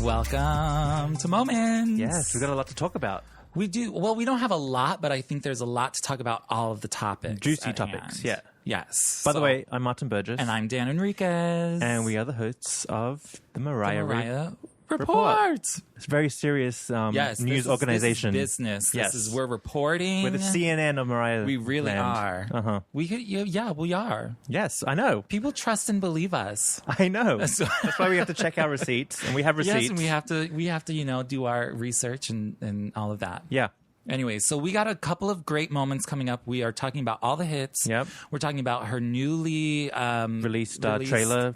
Welcome to Moments. Yes, we've got a lot to talk about. We do. Well, we don't have a lot, but I think there's a lot to talk about all of the topics. Juicy topics, hand. yeah. Yes. By the way, I'm Martin Burgess. And I'm Dan Enriquez. And we are the hosts of the Mariah Report. It's a very serious news organization. This is business. Yes. This is, we're reporting. We're the CNN of Mariah. We really land. are. Uh-huh. We are. Yes, I know. People trust and believe us. I know. That's why we have to check our receipts, and we have receipts. Yes, and we have to do our research and all of that. Yeah. Anyway, so we got a couple of great moments coming up. We are talking about all the hits. Yep. We're talking about her newly released trailer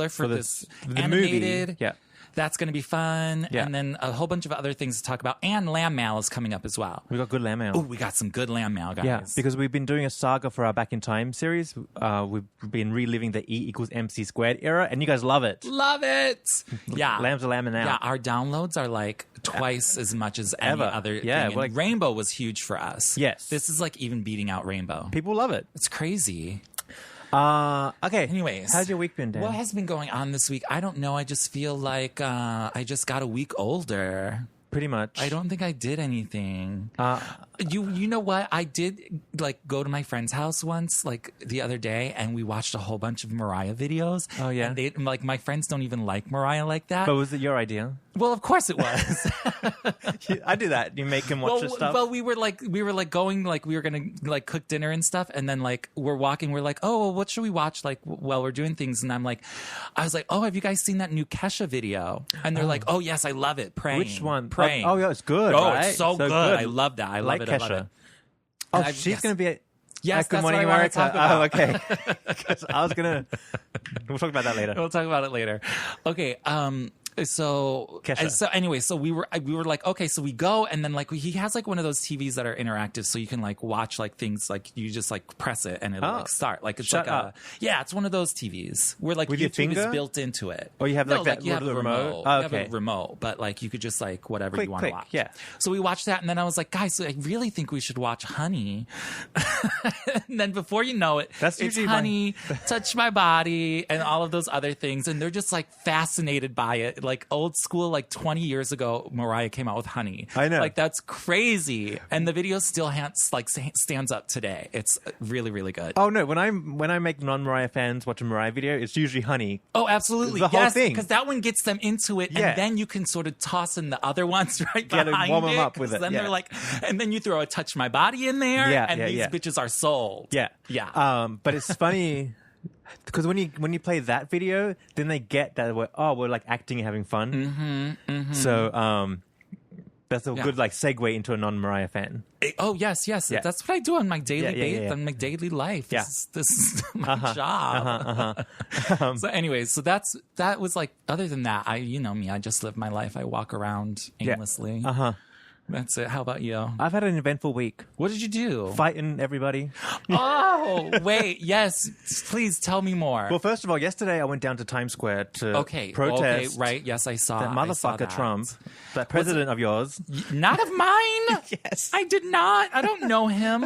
for this the animated. movie. Yeah. That's going to be fun. Yeah. And then a whole bunch of other things to talk about. And LambMail is coming up as well. We got good LambMail. Oh, we got some good LambMail, guys. Yeah, because we've been doing a saga for our Back in Time series. We've been reliving the E=MC² era, and you guys love it. Love it. Yeah. Lambs are lambing out. Yeah, our downloads are like twice as much as any other thing. And like, Rainbow was huge for us. Yes. This is like even beating out Rainbow. People love it. It's crazy. Okay. Anyways. How's your week been, Dan? What has been going on this week? I don't know. I just feel like I just got a week older. Pretty much. I don't think I did anything. You know what? I did like go to my friend's house once, like the other day, and we watched a whole bunch of Mariah videos. Oh yeah. And they like my friends don't even like Mariah like that. But was it your idea? Well, of course it was. I do that. You make them watch this stuff. Well, we were going like we were gonna like cook dinner and stuff, and then like we're walking. We're like, oh, well, what should we watch? Like while we're doing things, and I was like, oh, have you guys seen that new Kesha video? And they're like, oh yes, I love it. Praying. Which one? Praying. Oh yeah, it's good. Oh, right? it's so good. I love that. I love it. Kesha. I love it. Oh, she's going to be at Yes, Good that's Morning what I want America. to talk about. Oh, okay. Because I was going to... We'll talk about that later. We'll talk about it later. Okay. So Kesha. So anyway, so we were like, okay, so we go, and then like he has like one of those TVs that are interactive, so you can like watch like things, like you just like press it and it'll like start, like it's Shut like up. It's one of those TVs where like With your YouTube is finger? built into it. Or you have like that you have a little remote? You Oh, have okay. a remote, but like you could just like whatever Click, you want to click, watch. yeah. So we watched that, and then I was like, guys, I really think we should watch Honey. And then before you know it, That's it's usually Honey, Touch My Body, and all of those other things, and they're just like fascinated by it, like old school, like 20 years ago, Mariah came out with Honey. I know. Like, that's crazy. And the video still stands up today. It's really, really good. Oh, no. When I make non-Mariah fans watch a Mariah video, it's usually Honey. Oh, absolutely. The whole yes, thing. because that one gets them into it, Yeah. and then you can sort of toss in the other ones right Yeah, to behind warm 'em it, up with 'cause it, Then yeah. they're like, and then you throw a Touch My Body in there, Yeah, and yeah, these yeah. bitches are sold. Yeah. Yeah. But it's funny... Because when you play that video, then they get that we're like acting and having fun. Mm-hmm, mm-hmm. So that's a good like segue into a non-Mariah fan. Yes. Yeah. That's what I do on my daily yeah. on my daily life. Yeah. This is my job. So anyway, so that was like, other than that, you know me, I just live my life. I walk around aimlessly. Yeah. That's it. How about you? I've had an eventful week. What did you do? Fighting everybody. Oh, wait. Yes. Please tell me more. Well, first of all, yesterday I went down to Times Square to protest. Okay, right. Yes, I saw that motherfucker Trump, that president of yours. Not of mine. Yes. I did not. I don't know him.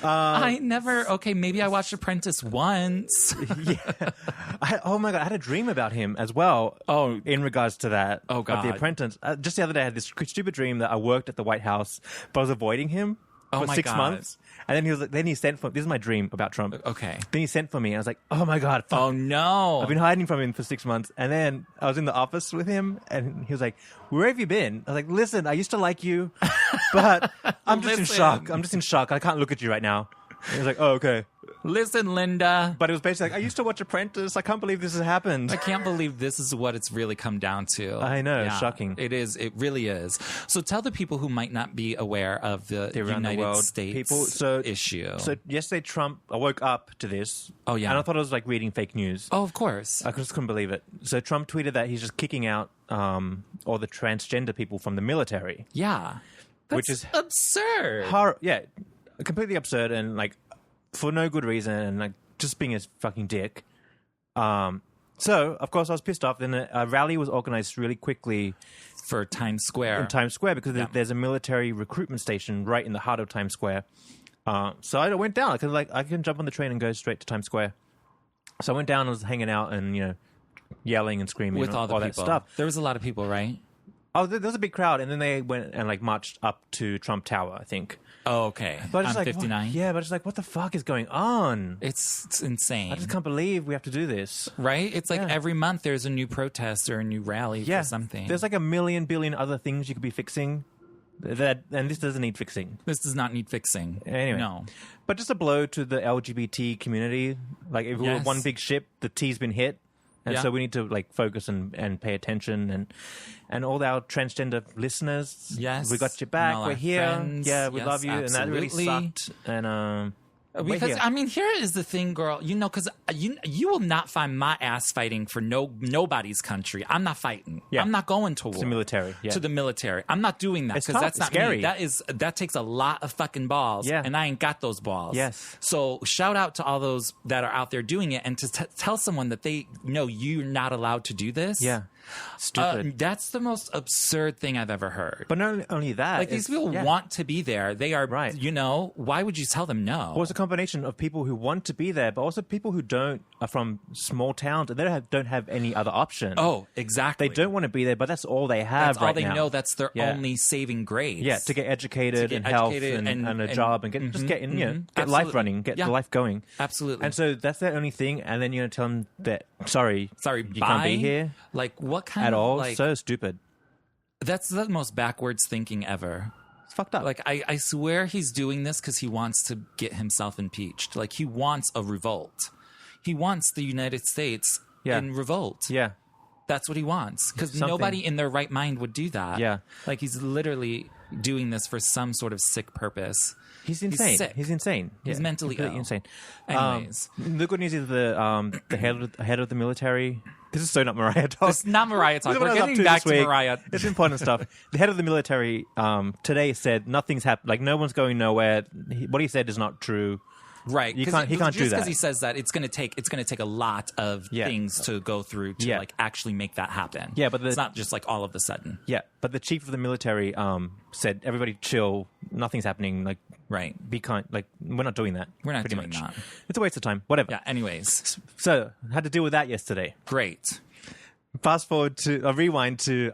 I never. Okay, maybe I watched Apprentice once. Yeah. Oh my God, I had a dream about him as well. Oh. In regards to that. Oh, Of God. The Apprentice. Just the other day, I had this stupid dream that I worked at the White House, but I was avoiding him for my 6 God. months. And then he sent for. This is my dream about Trump. Okay. Then he sent for me. And I was like, oh my God. Fuck. Oh no. I've been hiding from him for 6 months. And then I was in the office with him, and he was like, where have you been? I was like, listen, I used to like you, but I'm just in Listen. shock. I'm just in shock. I can't look at you right now. And he was like, oh, okay. Listen, Linda. But it was basically like, I used to watch Apprentice. I can't believe this has happened. I can't believe this is what it's really come down to. I know, shocking. It is. It really is. So tell the people who might not be aware of the around the United world States issue. So yesterday, Trump, I woke up to this. Oh, yeah. And I thought I was like reading fake news. Oh, of course. I just couldn't believe it. So Trump tweeted that he's just kicking out all the transgender people from the military. Yeah. That's Which is absurd. Yeah, completely absurd and like for no good reason and like just being a fucking dick. So, of course, I was pissed off. Then a rally was organized really quickly for Times Square. in Times Square because there's a military recruitment station right in the heart of Times Square. So I went down because I can jump on the train and go straight to Times Square. So I went down and was hanging out and yelling and screaming with and all the all people. that stuff. There was a lot of people, right? Oh, there was a big crowd, and then they went and like marched up to Trump Tower, I think. Oh, okay. But it's On like 59. Yeah, but it's like, what the fuck is going on? It's insane. I just can't believe we have to do this. Right? It's like every month there's a new protest or a new rally for something. There's like a million billion other things you could be fixing. And this doesn't need fixing. This does not need fixing. Anyway. No. But just a blow to the LGBT community. Like, if we were one big ship, the T's been hit. And so we need to like focus and pay attention and all our transgender listeners. Yes. We got your back. We're here. Friends. Yeah, we love you. Absolutely. And that really sucked. And because I mean, here is the thing, girl. You know, because you will not find my ass fighting for nobody's country. I'm not fighting. Yeah. I'm not going to war. To the military. Yeah. To the military. I'm not doing that It's because tough. that's not It's scary. me. That takes a lot of fucking balls. Yeah. And I ain't got those balls. Yes. So shout out to all those that are out there doing it, and to tell someone that they know you're not allowed to do this. Yeah. Stupid. That's the most absurd thing I've ever heard. But not only that. Like, these people want to be there. They are, right. You know, why would you tell them no? Well, it's a combination of people who want to be there, but also people who are from small towns and they don't have any other option. Oh, exactly. They don't want to be there, but that's all they have That's all right they now. know. That's their only saving grace. Yeah, to get educated and health and a job and get life running, get the life going. Absolutely. And so that's their only thing. And then you're going to tell them that, sorry, you can't be here. Like, what kind at of... all? Like, so stupid. That's the most backwards thinking ever. It's fucked up. Like, I swear he's doing this because he wants to get himself impeached. Like, he wants a revolt. He wants the United States in revolt. Yeah. That's what he wants. Because nobody in their right mind would do that. Yeah. Like, he's literally doing this for some sort of sick purpose. He's insane. He's sick. He's insane. He's mentally ill. Insane. Anyways. The good news is the head of the military. This is so not Mariah talk. It's not Mariah talk. This is what We're I was up getting back this to week. Mariah. It's important stuff. The head of the military today said nothing's happened. Like, no one's going nowhere. What he said is not true. Right. He can't do just that. because he says that, it's going to take a lot of things to go through to like actually make that happen. Yeah, but it's not just like all of a sudden. Yeah, but the chief of the military said, everybody chill. Nothing's happening. Like, right. Be kind. Like, we're not doing that. We're not pretty doing much. that. It's a waste of time. Whatever. Yeah. Anyways. So, had to deal with that yesterday. Great. Fast forward to, rewind to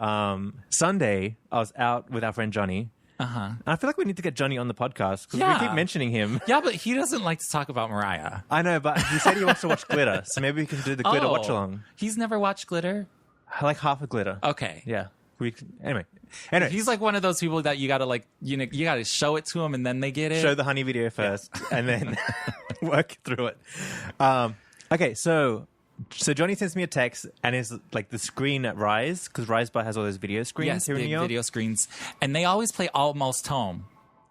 Sunday. I was out with our friend Johnny. And I feel like we need to get Johnny on the podcast because we keep mentioning him. Yeah, but he doesn't like to talk about Mariah. I know, but he said he wants to watch Glitter, so maybe we can do the Glitter watch along. He's never watched Glitter? I like half of Glitter. Okay. Yeah. Anyway, he's like one of those people that you gotta like, you gotta show it to them and then they get it. Show the honey video first and then work through it. Okay, so Johnny sends me a text and it's like the screen at Rise, because Rise Bar has all those video screens here in New York. Video screens, and they always play Almost Home.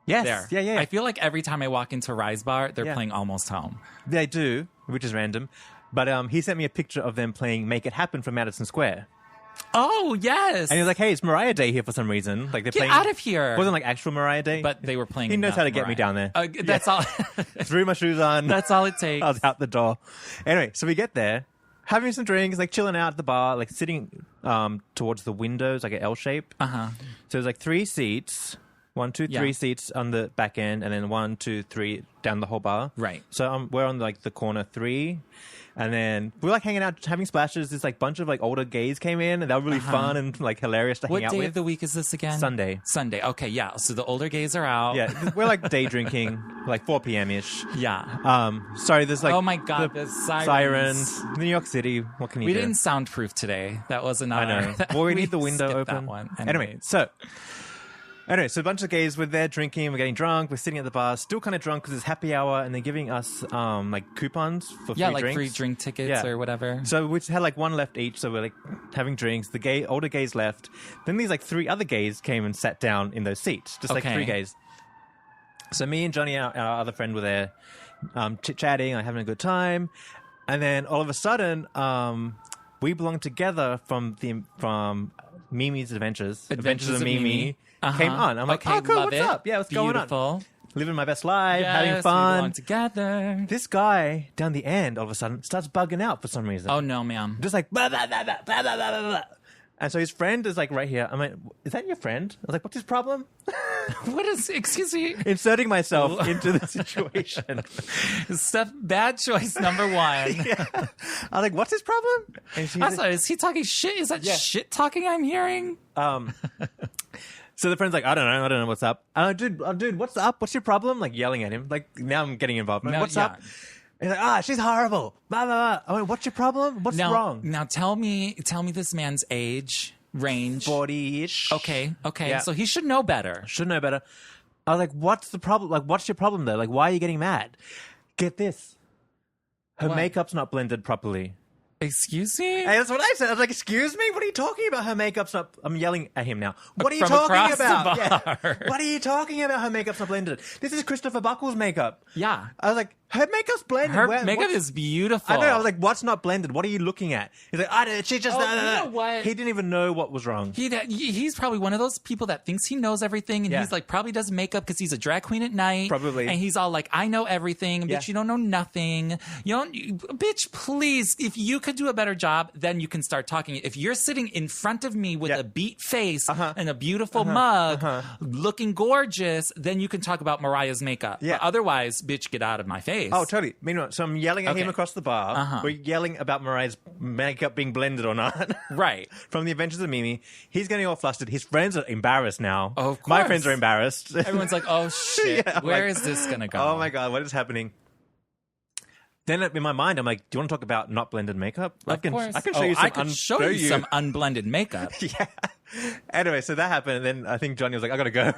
Yes, there. Yeah. I feel like every time I walk into Rise Bar, they're playing Almost Home. They do, which is random. But he sent me a picture of them playing Make It Happen from Madison Square. Oh, yes. And he was like, hey, it's Mariah Day here for some reason. Like, they're playing out of here. It wasn't like actual Mariah Day. But they were playing. He knows how to get me down there. That's all. Threw my shoes on. That's all it takes. I was out the door. Anyway, so we get there, having some drinks, like chilling out at the bar, like sitting towards the windows, like an L shape. So there's like 3 seats. 1, 2, 3 seats on the back end, and then 1, 2, 3 down the whole bar. Right. So we're on like the corner 3, and then we're like hanging out, having splashes. This like bunch of like older gays came in, and they were really fun and like hilarious to hang out with. What day of the week is this again? Sunday. Okay, yeah. So the older gays are out. Yeah, we're like day drinking, like 4 p.m. ish. Yeah. Sorry, there's like oh my god, there's sirens. New York City. What can you do? We didn't soundproof today. That wasn't. I know. Well, we need the window open. That one. Anyway, so a bunch of gays were there drinking, we're getting drunk, we're sitting at the bar, still kind of drunk because it's happy hour, and they're giving us like coupons for free drinks. like free drink tickets or whatever. So we had like 1 left each, so we're like having drinks. The older gays left. Then these like 3 other gays came and sat down in those seats, just like 3 gays. So me and Johnny, our other friend, were there chit-chatting, like having a good time. And then all of a sudden, we belong together from Mimi's Adventures of Mimi. Came on. I'm like, oh, cool, what's up? Yeah, what's going on? Living my best life, having fun. We belong together. This guy down the end, all of a sudden, starts bugging out for some reason. Oh, no, ma'am. Just like, blah, blah, blah, blah, blah, blah, blah, blah. And so his friend is like right here. I'm like, is that your friend? I was like, what's his problem? What is, excuse me? Inserting myself into the situation. Bad choice number one. Yeah. I was like, what's his problem? And she's I'm sorry, is he talking shit? Is that shit talking I'm hearing? So the friend's like, I don't know what's up. Dude, what's up? What's your problem? Like yelling at him. Like now I'm getting involved. Like, what's up? And he's like, she's horrible. Blah, blah, blah. I went, what's your problem? What's wrong? Now tell me this man's age range. 40-ish. Okay. Yeah. So he should know better. Should know better. I was like, what's the problem? Like, what's your problem though? Like, why are you getting mad? Get this. Her makeup's not blended properly. Excuse me? Hey, that's what I said. I was like, excuse me? What are you talking about? Her makeup's not... I'm yelling at him now. What are you From talking across about? the bar. Yeah. What are you talking about? Her makeup's not blended. This is Christopher Buckle's makeup. Yeah. I was like, her makeup's blended. Her makeup is beautiful. I know. I was like, what's not blended? What are you looking at? He's like, I don't... She just... you know what? He didn't even know what was wrong. He's probably one of those people that thinks he knows everything, and he's like probably does makeup because he's a drag queen at night. Probably. And he's all like, I know everything. Bitch, you don't know nothing. Bitch, please, if you could do a better job, then you can start talking. If you're sitting in front of me with a beat face and a beautiful mug, looking gorgeous, then you can talk about Mariah's makeup. Yeah. But otherwise, bitch, get out of my face. Oh, totally. Meanwhile, so I'm yelling at him across the bar. We're yelling about Mariah's makeup being blended or not. Right. From The Adventures of Mimi. He's getting all flustered. His friends are embarrassed now. Oh, of course. My friends are embarrassed. Everyone's like, oh, shit. Where is this going to go? Oh, my God. What is happening? Then in my mind, I'm like, do you want to talk about not blended makeup? Of course. I can show you some. I could show you some unblended makeup. Yeah. Anyway, so that happened, and then I think Johnny was like, I gotta go.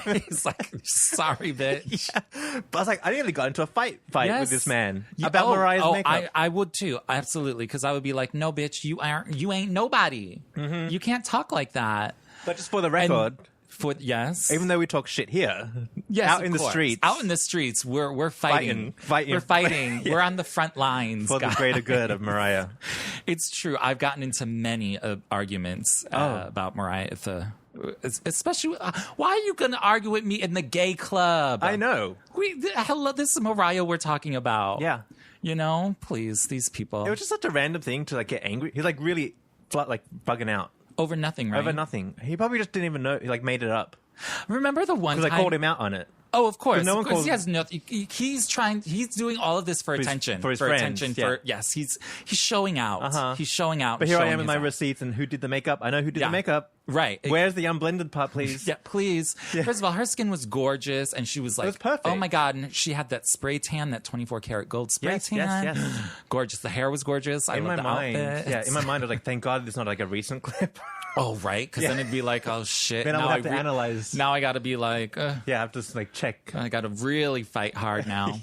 He's like, sorry, bitch. Yeah. But I was like, I nearly got into a fight with this man about Mariah's makeup. I would too, absolutely, because I would be like, no, bitch, you ain't nobody. Mm-hmm. You can't talk like that. But just for the record... Yes. Even though we talk shit here, yes, out in the streets, we're fighting. We're fighting. Yeah. We're on the front lines for the greater good of Mariah. It's true. I've gotten into many arguments about Mariah. Especially, why are you going to argue with me in the gay club? I know. Hello, this is Mariah we're talking about. Yeah. Please, these people. It was just such a random thing to get angry. He's really bugging out. Over nothing, right? Over nothing. He probably just didn't even know. He made it up. Remember the one time... Because I called him out on it. Oh, of course. No one calls... He has nothing. He's doing all of this for attention. For his friends. Yes, he's showing out. He's showing out. But here I am with my receipts and who did the makeup. I know who did the makeup. Right. Where's the unblended part, please? Yeah, please. Yeah. First of all, her skin was gorgeous, and she was like, it was perfect. Oh my God. And she had that spray tan, that 24 karat gold spray tan. Yes. Gorgeous. The hair was gorgeous. I love the outfit. Yeah, in my mind, I was like, thank God it's not like a recent clip. Oh, right? Because then it'd be like, oh, shit. Then I would have to analyze. Now I got to be like... I have to check. I got to really fight hard now.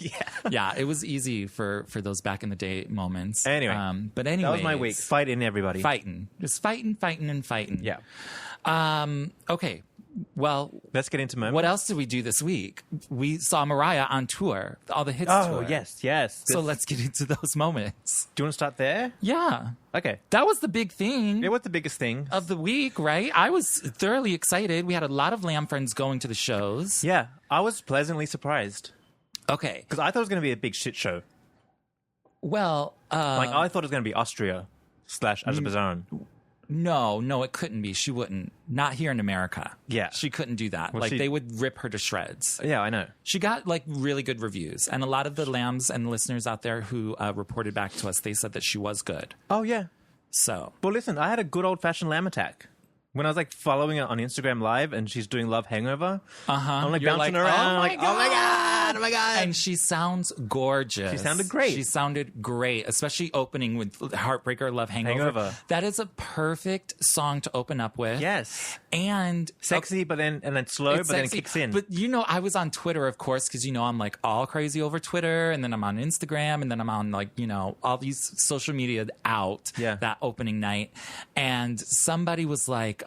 Yeah, it was easy for those back in the day moments. Anyway. But anyway. That was my week. Fighting everybody. Fighting. Just fighting. Yeah. Okay. Well, let's get into moments. What else did we do this week? We saw Mariah on tour, all the hits tour. Oh, yes. So let's get into those moments. Do you want to start there? Yeah. Okay. That was the big thing. It was the biggest thing of the week, right? I was thoroughly excited. We had a lot of Lamb friends going to the shows. Yeah. I was pleasantly surprised. Okay. Because I thought it was going to be a big shit show. Well, I thought it was going to be Austria / Azerbaijan. No, it couldn't be. She wouldn't. Not here in America. Yeah. She couldn't do that. Well, they would rip her to shreds. Yeah, I know. She got really good reviews. And a lot of the lambs and listeners out there who reported back to us, they said that she was good. Oh, yeah. So. Well, listen, I had a good old-fashioned lamb attack. When I was following her on Instagram Live and she's doing Love Hangover, I'm bouncing around. Oh my God. And she sounds gorgeous. She sounded great. She sounded great, especially opening with Heartbreaker, Love Hangover. That is a perfect song to open up with. Yes. And sexy, and then slow, but then it kicks in. But I was on Twitter, of course, because I'm all crazy over Twitter, and then I'm on Instagram, and then I'm on all these social media out that opening night. And somebody was like,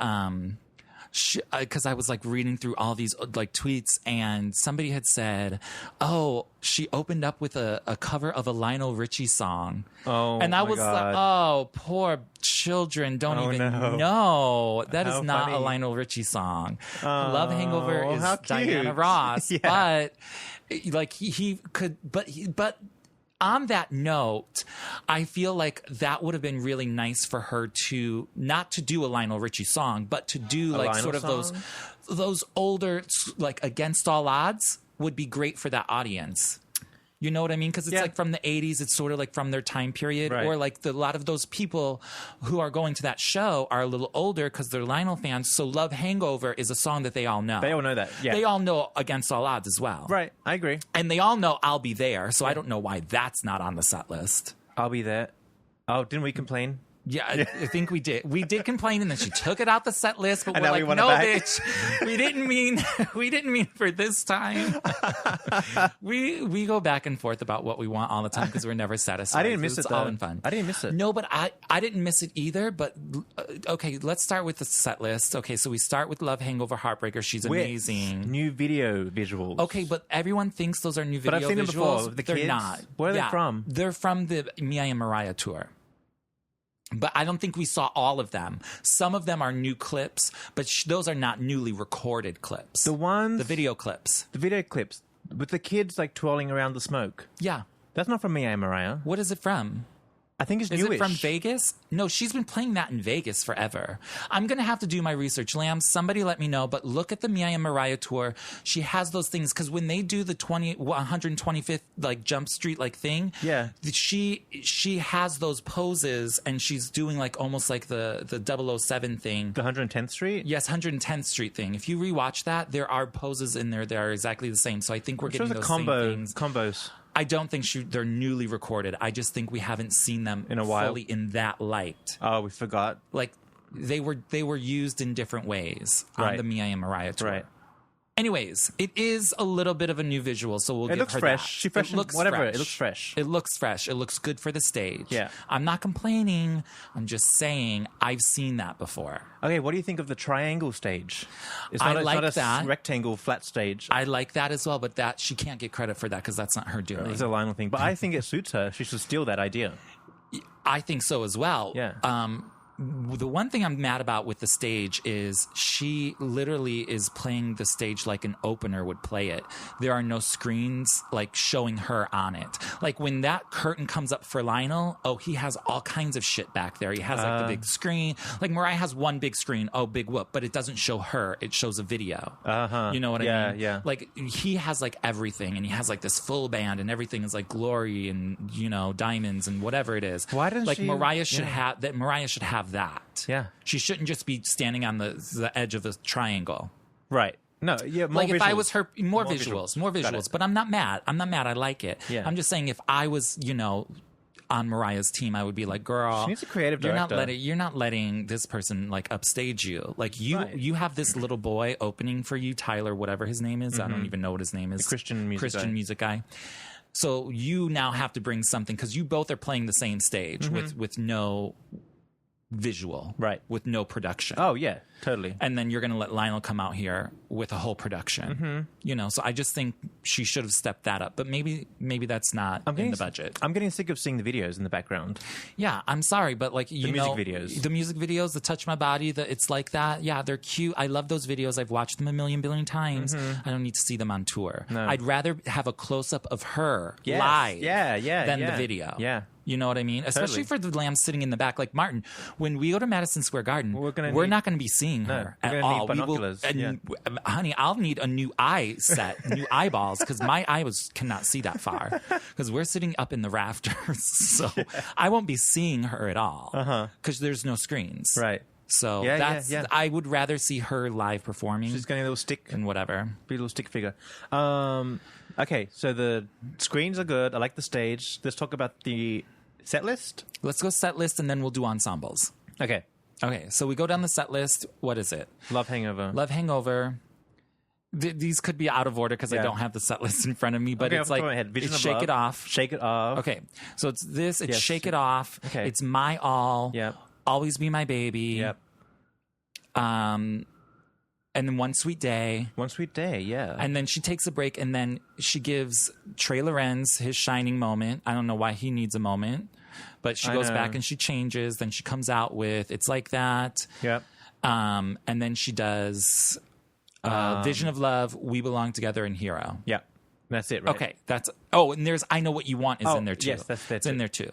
because I was reading through all these tweets, and somebody had said, "Oh, she opened up with a cover of a Lionel Richie song." Oh, and I was God. like, "Oh, poor children don't even know that is not a Lionel Richie song." Love Hangover is Diana Ross, but he could, but on that note, I feel like that would have been really nice for her to not to do a Lionel Richie song, but to do like Lionel sort of song? those older, like Against All Odds would be great for that audience. You know what I mean? Because it's like from the 80s, it's sort of like from their time period. Right. Or like a lot of those people who are going to that show are a little older because they're Lionel fans. So Love Hangover is a song that they all know. They all know that. Yeah. They all know Against All Odds as well. Right. I agree. And they all know I'll Be There. So I don't know why that's not on the set list. I'll be there. Oh, didn't we complain? Yeah, I think we did. We did complain, and then she took it out the set list. But And we're now we like, want it no, back." bitch, we didn't mean for this time. we go back and forth about what we want all the time because we're never satisfied. I didn't miss it, It's though. all in fun. I didn't miss it. No, but I didn't miss it either. But okay, let's start with the set list. Okay, so we start with Love Hangover Heartbreaker. She's amazing. New video visuals. Okay, but everyone thinks those are new video But I've seen them visuals. before. The They're kids. not. Where are they from? They're from the Mia and Mariah tour. But I don't think we saw all of them. Some of them are new clips, but those are not newly recorded clips. The video clips. The video clips with the kids like twirling around the smoke. Yeah. That's not from Mia and Mariah. What is it from? I think it's Is newish. it from Vegas? No, she's been playing that in Vegas forever. I'm going to have to do my research. Lamb, somebody let me know, but look at the Mia and Mariah tour. She has those things because when they do the 125th like Jump Street like thing, Yeah. she has those poses and she's doing like almost like the 007 thing. The 110th Street? Yes, 110th Street thing. If you rewatch that, there are poses in there that are exactly the same. So I think we're getting those same things. Combos. I don't think they're newly recorded. I just think we haven't seen them In a while. fully in that light. Oh, we forgot. Like they were used in different ways on Right. the Mia and Mariah tour. Right. Anyways, it is a little bit of a new visual, so we'll It give looks her fresh. that. She fresh. It looks whatever. fresh. It looks fresh. It looks fresh. It looks good for the stage. Yeah. I'm not complaining. I'm just saying I've seen that before. Okay, what do you think of the triangle stage? It's I not, like it's not that. a rectangle flat stage. I like that as well, but that she can't get credit for that because that's not her doing. It's a Lionel thing, but I think it suits her. She should steal that idea. I think so as well. Yeah. The one thing I'm mad about with the stage is she literally is playing the stage like an opener would play it. There are no screens like showing her on it. Like when that curtain comes up for Lionel, he has all kinds of shit back there. He has like the big screen. Like Mariah has one big screen, big whoop, but it doesn't show her. It shows a video. You know what I mean? Yeah. Like he has like everything, and he has like this full band, and everything is like glory and diamonds and whatever it is. Why doesn't like she- Mariah should have that? Mariah should have that. Yeah. She shouldn't just be standing on the edge of the triangle. Right. No, yeah, more Like visuals. if I was her, more More visuals. Got it. But I'm not mad. I like it. Yeah. I'm just saying if I was, on Mariah's team, I would be like, girl, She needs a creative you're director. you're not letting this person like upstage you. Like Right. you have this little boy opening for you, Tyler, whatever his name is. I don't even know what his name is. Christian music guy. So you now have to bring something because you both are playing the same stage with no visual, Right. with no production. Oh, yeah, totally. And then you're going to let Lionel come out here with a whole production. So I just think she should have stepped that up. But maybe that's not in the budget. I'm getting sick of seeing the videos in the background. Yeah, I'm sorry, but like music videos. the music videos, the Touch My Body, it's like that. Yeah, they're cute. I love those videos. I've watched them a million billion times. I don't need to see them on tour. No. I'd rather have a close up of her Yes. live, Yeah, than yeah. the video. Yeah. You know what I mean? Especially for the Lamb sitting in the back. Like Martin, when we go to Madison Square Garden, we're not going to be seeing her we're at gonna all. need binoculars. Honey, I'll need a new eye set, new eyeballs, because my eye cannot see that far. Because we're sitting up in the rafters, so I won't be seeing her at all. Because there's no screens. Right. So Yeah. I would rather see her live performing. She's getting a little stick. And whatever. Be a little stick figure. Okay, so the screens are good. I like the stage. Let's talk about the set list. Let's go set list, and then we'll do ensembles. Okay. Okay, so we go down the set list. What is it? Love Hangover. Love Hangover. These could be out of order because I don't have the set list in front of me, but Okay, it's off the like top of my head. Vision it's of Shake Love. It Off. Shake It Off. Okay, so it's this. It's Yes. Shake It Off. Okay. It's My All. Yep. Always Be My Baby. Yep. And then One Sweet Day. One Sweet Day, yeah. And then she takes a break, and then she gives Trey Lorenz his shining moment. I don't know why he needs a moment, but she goes back and she changes. Then she comes out with It's Like That. Yep. And then she does Vision of Love, We Belong Together, and Hero. Yeah. That's it, right? Okay, that's... Oh, and there's I Know What You Want is in there, too. Yes, that's It's in there, too.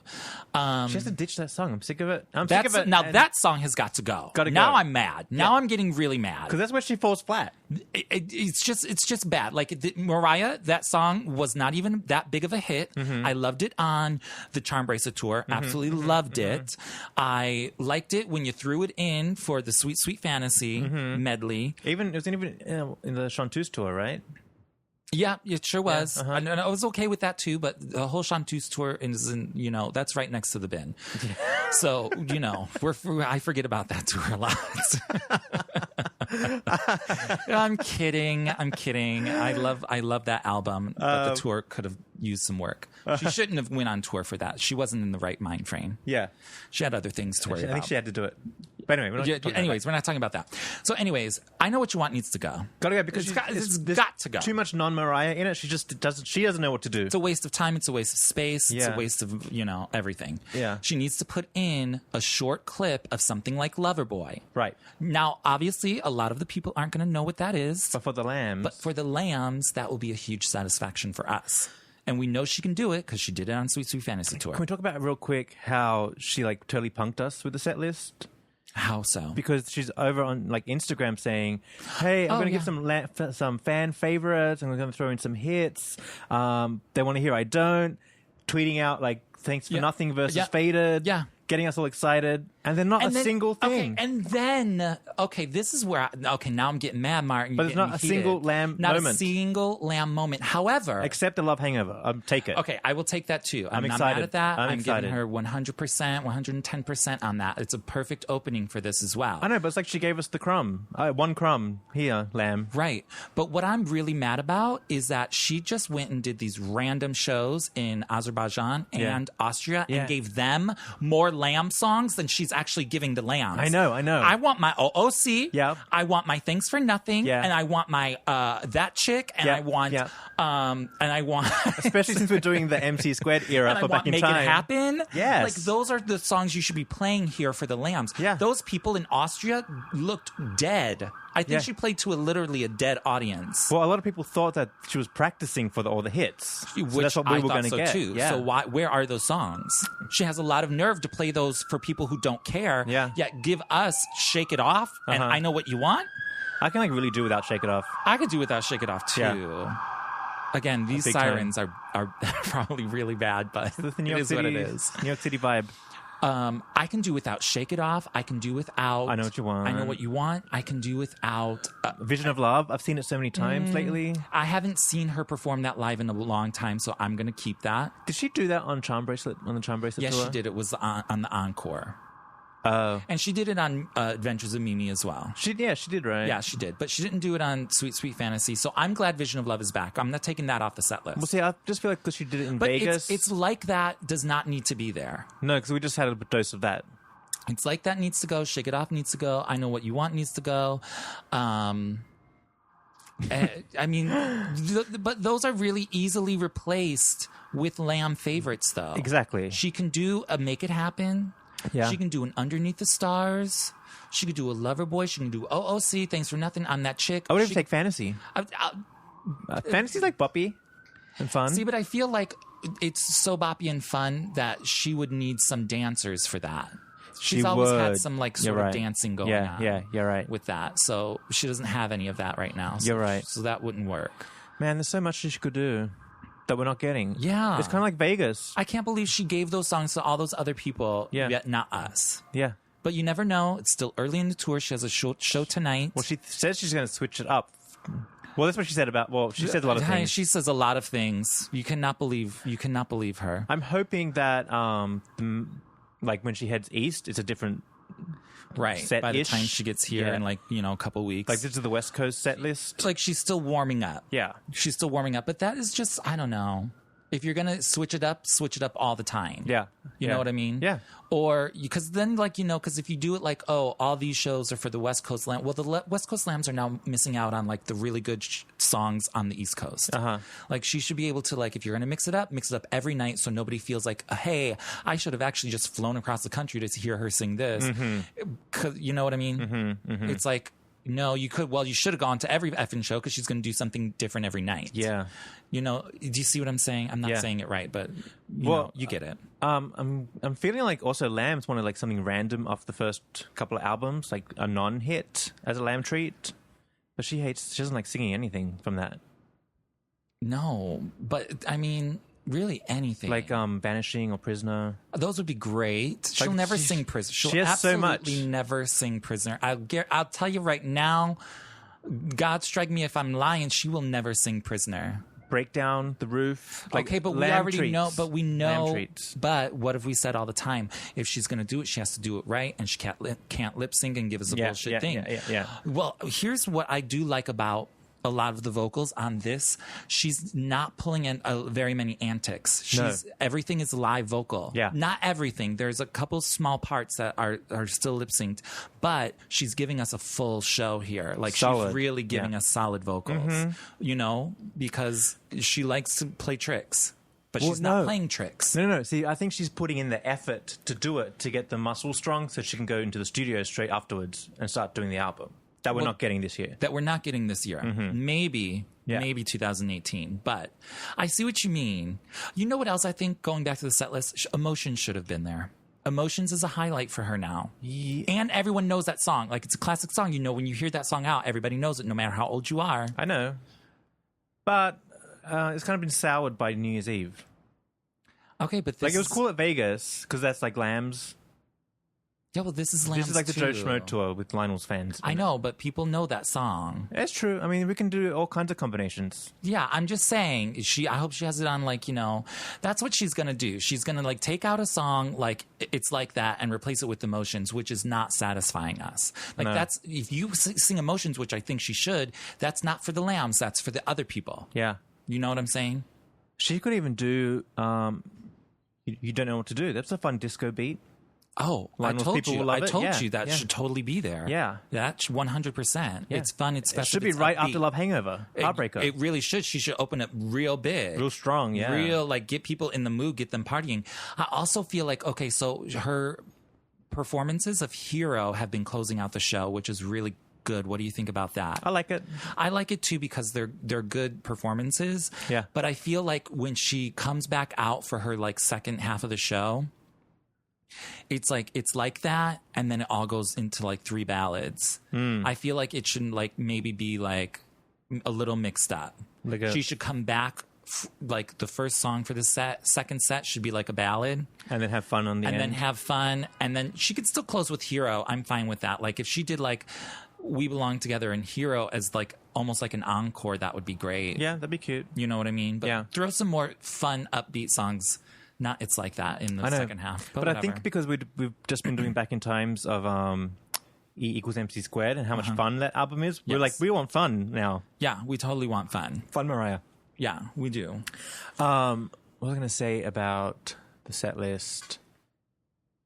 She has to ditch that song. I'm sick of it. Now, that song has got to go. Now I'm mad. Now I'm getting really mad. Because that's where she falls flat. It's just bad. Like, Mariah, that song was not even that big of a hit. I loved it on the Charm Bracelet tour. Absolutely loved it. I liked it when you threw it in for the Sweet Sweet Fantasy medley. It wasn't even in the Chanteuse tour, right? Yeah, it sure was. Yeah, and I was okay with that too, but the whole Chanteuse tour is in, that's right next to the bin. So, I forget about that tour a lot. I'm kidding. I love that album, but the tour could have used some work. She shouldn't have went on tour for that. She wasn't in the right mind frame. Yeah. She had other things to worry about. I think she had to do it. But anyway, we're not talking about that. So anyways, I Know What You Want needs to go. Gotta go because it's got to go. Too much non-Mariah in it. She doesn't know what to do. It's a waste of time. It's a waste of space. Yeah. It's a waste of, everything. Yeah. She needs to put in a short clip of something like Loverboy. Right. Now, obviously, a lot of the people aren't going to know what that is. But for the Lambs, that will be a huge satisfaction for us. And we know she can do it because she did it on Sweet Sweet Fantasy Tour. Can we talk about real quick how she totally punked us with the set list? How so? Because she's over on Instagram saying, "Hey, I'm going to give some fan favorites. I'm going to throw in some hits. They want to hear I Don't." Tweeting out "Thanks for Nothing" versus Faded. Yeah. Getting us all excited, and then not a single thing. Okay, and then this is where now I'm getting mad, Martin. But there's not a single Lamb moment. Not a single Lamb moment. However, except the Love Hangover. Take it. Okay, I will take that too. I'm not excited. mad at that. I'm excited. giving her 100%, 110% on that. It's a perfect opening for this as well. I know, but it's like she gave us the crumb. One crumb here, Lamb. Right. But what I'm really mad about is that she just went and did these random shows in Azerbaijan and Austria and gave them more Lamb songs than she's actually giving the Lambs. I know. I want my OOC. Yeah. I want my Thanks for Nothing. Yeah. And I want my That Chick. And I want especially since we're doing the MC Squared era for Back in Time. Make It Happen. Yes. Those are the songs you should be playing here for the Lambs. Yeah. Those people in Austria looked dead. I think she played to literally a dead audience. Well, a lot of people thought that she was practicing for all the hits. Which so that's what we were going to get. Too. Yeah. So where are those songs? She has a lot of nerve to play those for people who don't care. Yeah. Yet give us Shake It Off and I Know What You Want. I can really do without Shake It Off. I could do without Shake It Off too. Yeah. Again, these sirens are probably really bad, but it's it is what it is. New York City vibe. I can do without Shake It Off. I can do without I Know What You Want. I Know What You Want. I can do without Vision of Love. I've seen it so many times lately. I haven't seen her perform that live in a long time, so I'm going to keep that. Did she do that on the Charm Bracelet tour? Yes, she did. It was on the Encore. Oh. And she did it on Adventures of Mimi as well. She did, right? Yeah, she did. But she didn't do it on Sweet Sweet Fantasy. So I'm glad Vision of Love is back. I'm not taking that off the set list. Well, see, I just feel like because she did it in but Vegas. It's like that does not need to be there. No, because we just had a dose of that. It's like that needs to go. Shake It Off needs to go. I Know What You Want needs to go. I mean, but those are really easily replaced with Lamb favorites, though. Exactly. She can do a Make It Happen. Yeah. She can do an Underneath the Stars. She could do a Loverboy. She can do OOC, Thanks for Nothing. I'm That Chick. I would even take Fantasy. Fantasy's like boppy and fun. See, but I feel like it's so boppy and fun that she would need some dancers for that. She's always had some sort of dancing going on. Yeah, you're right. With that. So she doesn't have any of that right now. So, you're right. So that wouldn't work. Man, there's so much she could do that we're not getting. Yeah. It's kind of like Vegas. I can't believe she gave those songs to all those other people, yet not us. Yeah. But you never know. It's still early in the tour. She has a show tonight. Well, she says she's going to switch it up. Well, that's what she said about... Well, she said a lot of things. She says a lot of things. You cannot believe her. I'm hoping that, when she heads east, it's a different... Right. Set-ish. By the time she gets here in a couple weeks. Like this is the West Coast set list. Like she's still warming up. Yeah. She's still warming up. But that is just, I don't know. If you're going to switch it up all the time. Yeah. You know what I mean? Yeah. Or, because then, because if you do it all these shows are for the West Coast Lambs. Well, the West Coast Lambs are now missing out on, the really good songs on the East Coast. Uh-huh. She should be able to, if you're going to mix it up every night so nobody feels like, hey, I should have actually just flown across the country to hear her sing this. Mm-hmm. You know what I mean? Mm-hmm, mm-hmm. It's like, No, you could. Well, you should have gone to every effing show because she's going to do something different every night. Yeah. You know, do you see what I'm saying? I'm not saying it right, but you get it. I'm feeling like also Lamb's wanted like something random off the first couple of albums, like a non-hit as a Lamb treat. But she doesn't like singing anything from that. No, but I mean, really anything. Like Banishing or Prisoner. Those would be great. She'll never sing Prisoner. She has so much. Absolutely never sing Prisoner. I'll tell you right now, God strike me if I'm lying, she will never sing Prisoner. Break Down the Roof. Like okay, but we already know. But we know. But what have we said all the time? If she's going to do it, she has to do it right, and she can't lip sync and give us a bullshit thing. Yeah. Well, here's what I do like about a lot of the vocals on this. She's not pulling in very many antics. Everything is live vocal. Yeah. Not everything. There's a couple small parts that are still lip synced, but she's giving us a full show here. Like solid. She's really giving us solid vocals. You know, because she likes to play tricks. But she's not playing tricks. No. See, I think she's putting in the effort to do it, to get the muscle strong so she can go into the studio straight afterwards and start doing the album. That we're not getting this year. Maybe 2018. But I see what you mean. You know what else I think, going back to the set list? Emotions should have been there. Emotions is a highlight for her now. Yeah. And everyone knows that song. Like, it's a classic song. You know, when you hear that song out, everybody knows it, no matter how old you are. I know. But it's kind of been soured by New Year's Eve. Okay, but it was cool at Vegas, because that's like Lamb's. Yeah, well, this is Lamb's. This is like the Joe Schmo tour with Lionel's fans. I know, but people know that song. That's true. I mean, we can do all kinds of combinations. Yeah, I'm just saying. I hope she has it on, like, you know, that's what she's gonna do. She's gonna like take out a song like It's Like That and replace it with Emotions, which is not satisfying us. Like that's, if you sing Emotions, which I think she should, that's not for the Lambs. That's for the other people. Yeah, you know what I'm saying. She could even do. You don't know what to do. That's a fun disco beat. Oh, Lionel's I told you that yeah. should totally be there. Yeah. That's 100%. Yeah. It's fun. It's special. It should be right after Love Hangover. Heartbreaker. It really should. She should open it real big. Real strong, yeah. Real, like, get people in the mood, get them partying. I also feel like, okay, so her performances of Hero have been closing out the show, which is really good. What do you think about that? I like it. I like it too, because they're good performances. Yeah. But I feel like when she comes back out for her, like, second half of the show, it's like that, and then it all goes into like 3 ballads. I feel like it shouldn't, like, maybe be like a little mixed up. She should come back like the first song for the second set should be like a ballad, and then have fun on the end. And then have fun, and then she could still close with Hero. I'm fine with that. Like, if she did like We Belong Together and Hero as like almost like an encore, that would be great. Yeah, that'd be cute. You know what I mean? But throw some more fun, upbeat songs. Not It's Like That in the second half. But I think because we've just been doing Back in Times of E = MC squared and how much fun that album is, we're like, we want fun now. Yeah, we totally want fun. Fun Mariah. Yeah, we do. What was I going to say about the set list?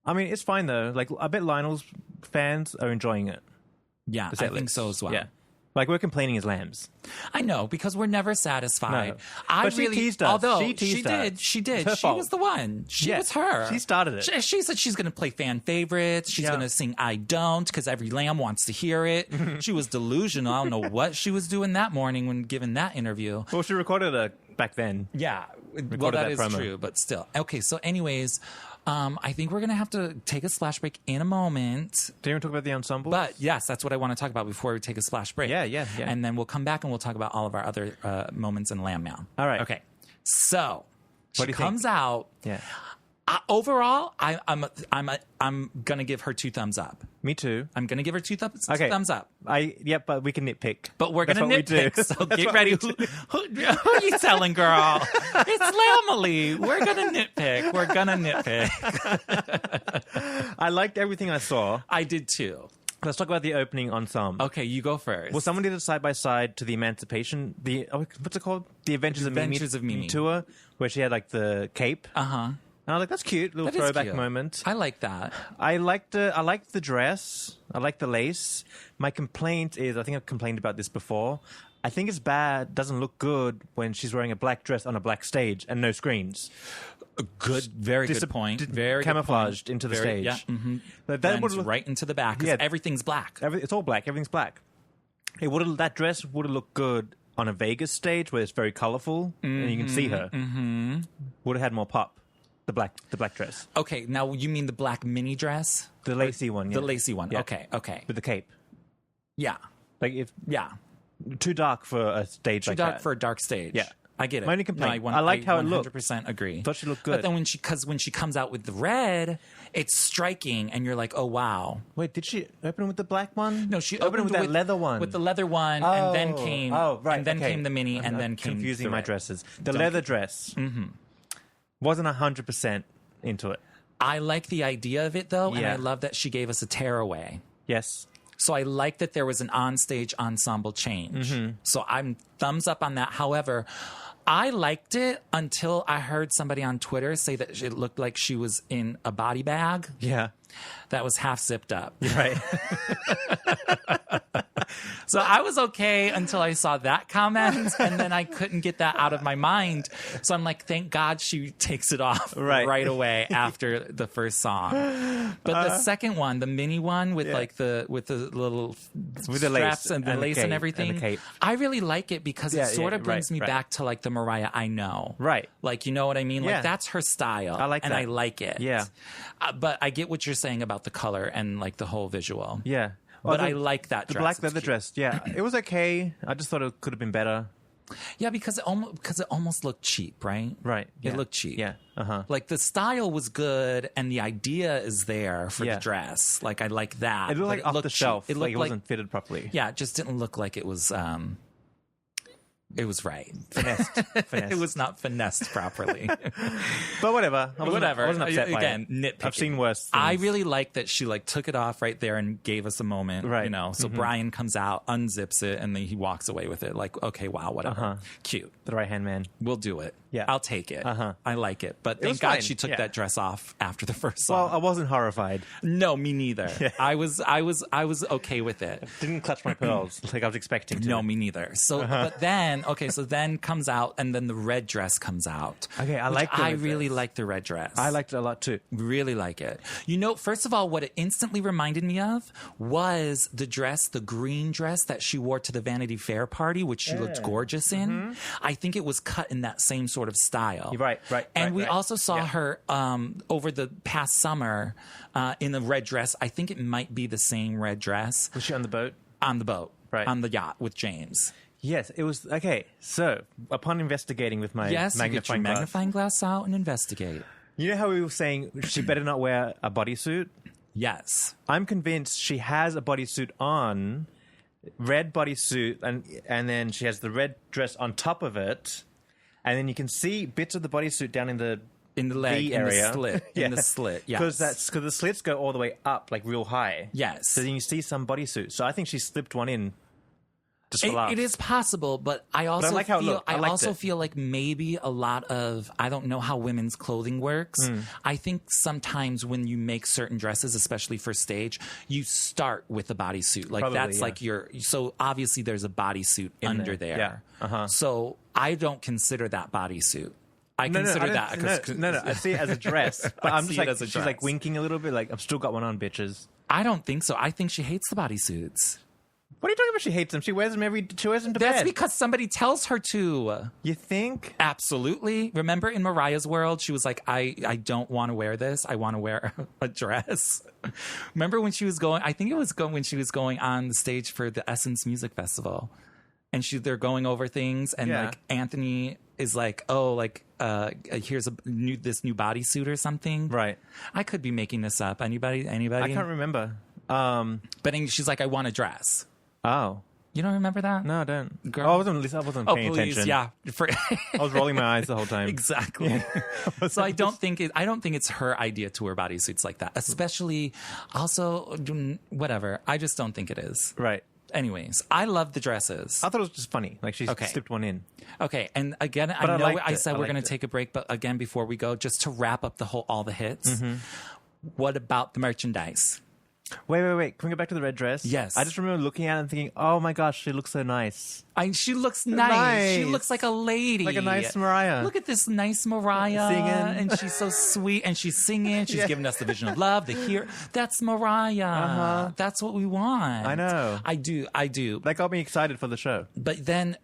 I mean, it's fine though. Like, I bet Lionel's fans are enjoying it. Yeah, I think so as well. Yeah. Like, we're complaining as Lambs. I know, because we're never satisfied. No. But she teased us. Although she did. She was the one. She was her. She started it. She said she's going to play fan favorites. She's going to sing I Don't, because every Lamb wants to hear it. She was delusional. I don't know what she was doing that morning when giving that interview. Well, she recorded it back then. Yeah. Well, that is true, but still. Okay, so anyways, I think we're going to have to take a splash break in a moment. Do you want to talk about the ensemble? But yes, that's what I want to talk about before we take a splash break. Yeah. And then we'll come back and we'll talk about all of our other moments in LambMail. All right. Okay. So what she comes out. Yeah. Overall, I'm gonna give her 2 thumbs up. Me too. I'm gonna give her 2 thumbs up. But we can nitpick. But we're gonna nitpick. So get ready. Who are you telling, girl? It's Lamely. We're gonna nitpick. I liked everything I saw. I did too. Let's talk about the opening ensemble. Okay, you go first. Well, someone did a side by side to the Emancipation. What's it called? The Adventures of Mimi tour, where she had like the cape. And I was like, that's cute. Little throwback moment. I like that. I liked the dress. I like the lace. My complaint is, I think I've complained about this before. I think it's bad, doesn't look good when she's wearing a black dress on a black stage and no screens. Very good point. Very camouflaged into the stage. Yeah. That would look right into the back. Because everything's black. It's all black. Everything's black. That dress would have looked good on a Vegas stage where it's very colorful and you can see her. Mm-hmm. Would have had more pop. The black dress. Okay, now you mean the black mini dress? The lacy one, yeah. The lacy one. Yeah. Okay. With the cape. Yeah. Yeah. Too dark for a stage like that. Too dark for a dark stage. Yeah. I get it. My only complaint. I liked how it looked. 100% agree. Thought she looked good. But then when she comes out with the red, it's striking, and you're like, oh wow. Wait, did she open with the black one? No, she opened with that leather one. With the leather one, and then came. right. And then came the mini, and then came confusing my dresses. The leather dress wasn't 100% into it. I like the idea of it though, and Yeah. I love that she gave us a tearaway. Yes. So I like that there was an onstage ensemble change. So I'm thumbs up on that. However, I liked it until I heard somebody on Twitter say that it looked like she was in a body bag Yeah. that was half zipped up. Right. So I was okay until I saw that comment, and then I couldn't get that out of my mind. So I'm like, thank God she takes it off right away after the first song. But the second one, the mini one with the little straps and the lace and everything, and the cape. I really like it because it sort of brings me back to like the Mariah I know. Right. Like, you know what I mean? Yeah. Like that's her style. I like and that. I like it. Yeah. But I get what you're saying about the color and like the whole visual. Yeah. But I like that dress. The black It's leather cute. dress, yeah. It was okay. I just thought it could have been better. Yeah, because it almost looked cheap, right? Right. It looked cheap. Yeah. Uh-huh. Like the style was good and the idea is there for the dress. Like I like that. It looked like off the shelf. It Like looked it wasn't fitted properly. Yeah, it just didn't look like it was it was right. Finessed. It was not finessed properly. But whatever. I wasn't upset by Again, it. nitpicking. I've seen worse things. I really like that she like took it off right there and gave us a moment. Right. You know, so Brian comes out, unzips it, and then he walks away with it. Like, okay, wow, whatever. Cute. The right-hand man. We'll do it. Yeah. I'll take it. I like it. But thank was God fine. she took Yeah. that dress off after the first song. Well, I wasn't horrified. No, me neither. Yeah. I was okay with it. Didn't clutch my pearls like I was expecting to. No, me neither. So, but then, so then comes out, and then the red dress comes out. Okay, I which like the I red really dress. like the red dress. I liked it a lot too. Really like it. You know, first of all, what it instantly reminded me of was the dress, the green dress that she wore to the Vanity Fair party, which she looked gorgeous in. I think it was cut in that same sort of style. Right. And we also saw her over the past summer in the red dress. I think it might be the same red dress. Was she on the boat? On the boat. Right. On the yacht with James. Yes, it was. Okay, so upon investigating with my Yes, you get your magnifying glass, magnifying glass out and investigate. you know how we were saying she better not wear a bodysuit? Yes. I'm convinced she has a bodysuit on, red bodysuit, and then she has the red dress on top of it, and then you can see bits of the bodysuit down in the leg, V in area. the slit. In the slit, yes. Because the slits go all the way up, like real high. Yes. So then you see some bodysuit. So I think she slipped one in. Just for laughs. It is possible, but I also like how it looked. I liked it. feel like maybe a lot of, I don't know how women's clothing works. I think sometimes when you make certain dresses, especially for stage, you start with a bodysuit. Like Probably, that's yeah. like so obviously there's a bodysuit under there. Yeah. So I don't consider that bodysuit. I consider that. No. I see it as a dress. But I'm just see it like, as a she's dress. like winking a little bit, like, I've still got one on, bitches. I don't think so. I think she hates the bodysuits. What are you talking about? She hates them. She wears them to That's bed. because somebody tells her to. You think? Absolutely. Remember in Mariah's world, she was like, I don't want to wear this. I want to wear a dress. Remember when she was going, I think it was when she was going on the stage for the Essence Music Festival. And they're going over things. And like Anthony is like, oh, like, here's this new bodysuit or something. Right. I could be making this up. Anybody? I can't remember. But she's like, I want a dress. Oh. You don't remember that? No, I don't. Girl. Oh, I wasn't paying attention. Yeah. I was rolling my eyes the whole time. Exactly. So I don't think it's her idea to wear bodysuits like that. Especially, also, whatever. I just don't think it is. Right. Anyways, I love the dresses. I thought it was just funny. Like she slipped one in. Okay, and again, But I know liked I it. said I we're going to liked it. take a break, but again, before we go, just to wrap up all the hits. What about the merchandise? Wait. Can we go back to the red dress? Yes. I just remember looking at it and thinking, oh my gosh, she looks so nice. She looks nice. She looks like a lady. Like a nice Mariah. Look at this nice Mariah. Singing. And she's so sweet. And she's singing. She's giving us the vision of love, the here. That's Mariah. That's what we want. I know. I do. That got me excited for the show. But then,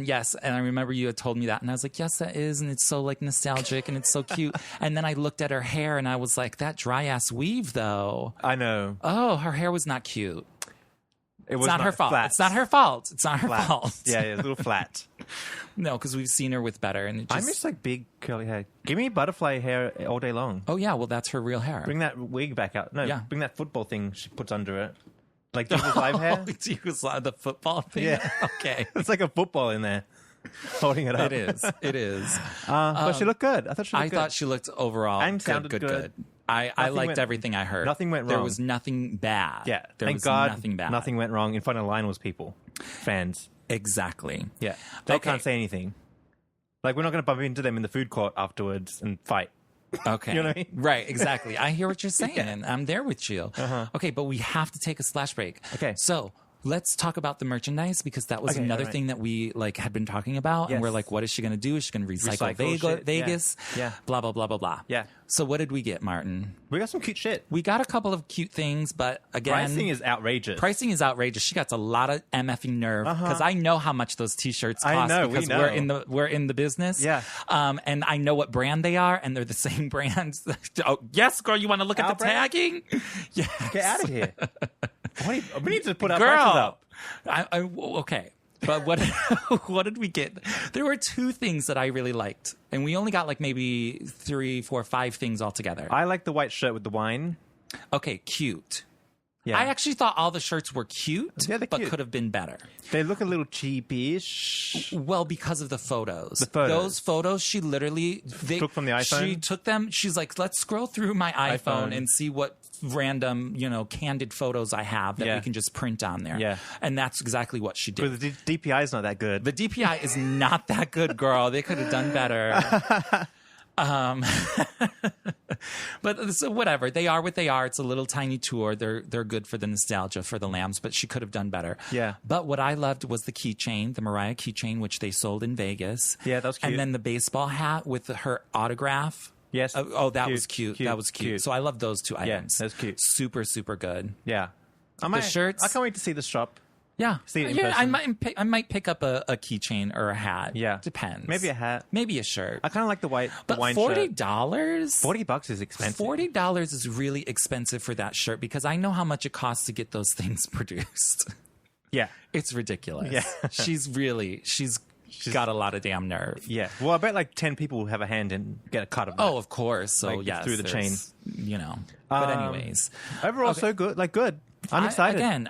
yes. And I remember you had told me that. And I was like, yes, that is. And it's so like nostalgic and it's so cute. And then I looked at her hair and I was like, that dry ass weave though. I know. Oh, her hair was not cute. It's not her fault. Flat. It's not her fault. It's not her Flat. fault. Yeah, it's a little flat. No, because we've seen her with better. And I miss like big curly hair. Give me butterfly hair all day long. Oh, yeah. Well, that's her real hair. Bring that wig back out. No, Yeah. bring that football thing she puts under it. Like Diva's live hair. The football thing? Yeah. Okay. It's like a football in there. Holding it up. It is. But she looked good. I thought she looked good. I thought she looked overall And good, sounded good. I liked everything I heard. Nothing went There wrong. was nothing bad. Yeah. There Thank was God nothing bad. nothing went wrong. In front of the line was people. Fans. Exactly. Yeah. They Okay. can't say anything. Like, we're not going to bump into them in the food court afterwards and fight. Okay. You know what I mean? Right, exactly. I hear what you're saying. And I'm there with you. Okay, but we have to take a splash break. Okay. So let's talk about the merchandise because that was Okay, another right. thing that we like had been talking about. And Yes. we're like, what is she going to do? Is she going to recycle Recycle shit. Vegas? Yeah. Blah, blah, blah, blah, blah. Yeah. So what did we get, Martin? We got some cute shit. We got a couple of cute things, but again... Pricing is outrageous. Pricing is outrageous. She got a lot of MFing nerve because I know how much those T-shirts cost. I know, because we know. we're in the business. Yeah. And I know what brand they are, and they're the same brands. Oh, yes, girl. You want to look at Our the brand? tagging? Yes. Get out of here. We need to put our Girl. prices up. Okay. But what what did we get? There were two things that I really liked, and we only got like maybe 3, 4, 5 things altogether. I like the white shirt with the wine. Okay, cute. Yeah. I actually thought all the shirts were cute, Yeah, they're but cute. could have been better. They look a little cheapish. Well, because of the photos. The photos. Those photos, she literally... Took from the iPhone? She took them. She's like, let's scroll through my iPhone and see what random, candid photos I have that Yeah. we can just print on there. Yeah. And that's exactly what she did. But the DPI is not that good. The DPI is not that good, girl. They could have done better. But so whatever. They are what they are. It's a little tiny tour. They're good for the nostalgia for the lambs, but she could have done better. Yeah. But what I loved was the keychain, the Mariah keychain, which they sold in Vegas. Yeah, that was cute. And then the baseball hat with her autograph. Yes. That was cute. That was cute. Cute. So I love those two items. that's cute. Super, super good. Yeah. shirts? I can't wait to see the shop. Yeah. See it in Yeah, person. I might pick up a keychain or a hat. Yeah. Depends. Maybe a hat. Maybe a shirt. I kind of like the wine But shirt. $40? $40 is expensive. $40 is really expensive for that shirt because I know how much it costs to get those things produced. Yeah. It's ridiculous. Yeah. She's got a lot of damn nerve. Yeah. Well, I bet like 10 people have a hand and get a cut of that. Oh, of course. So Like, yes, through the chain. there's, But anyways, Overall, Okay. so good. Like, good. I'm excited.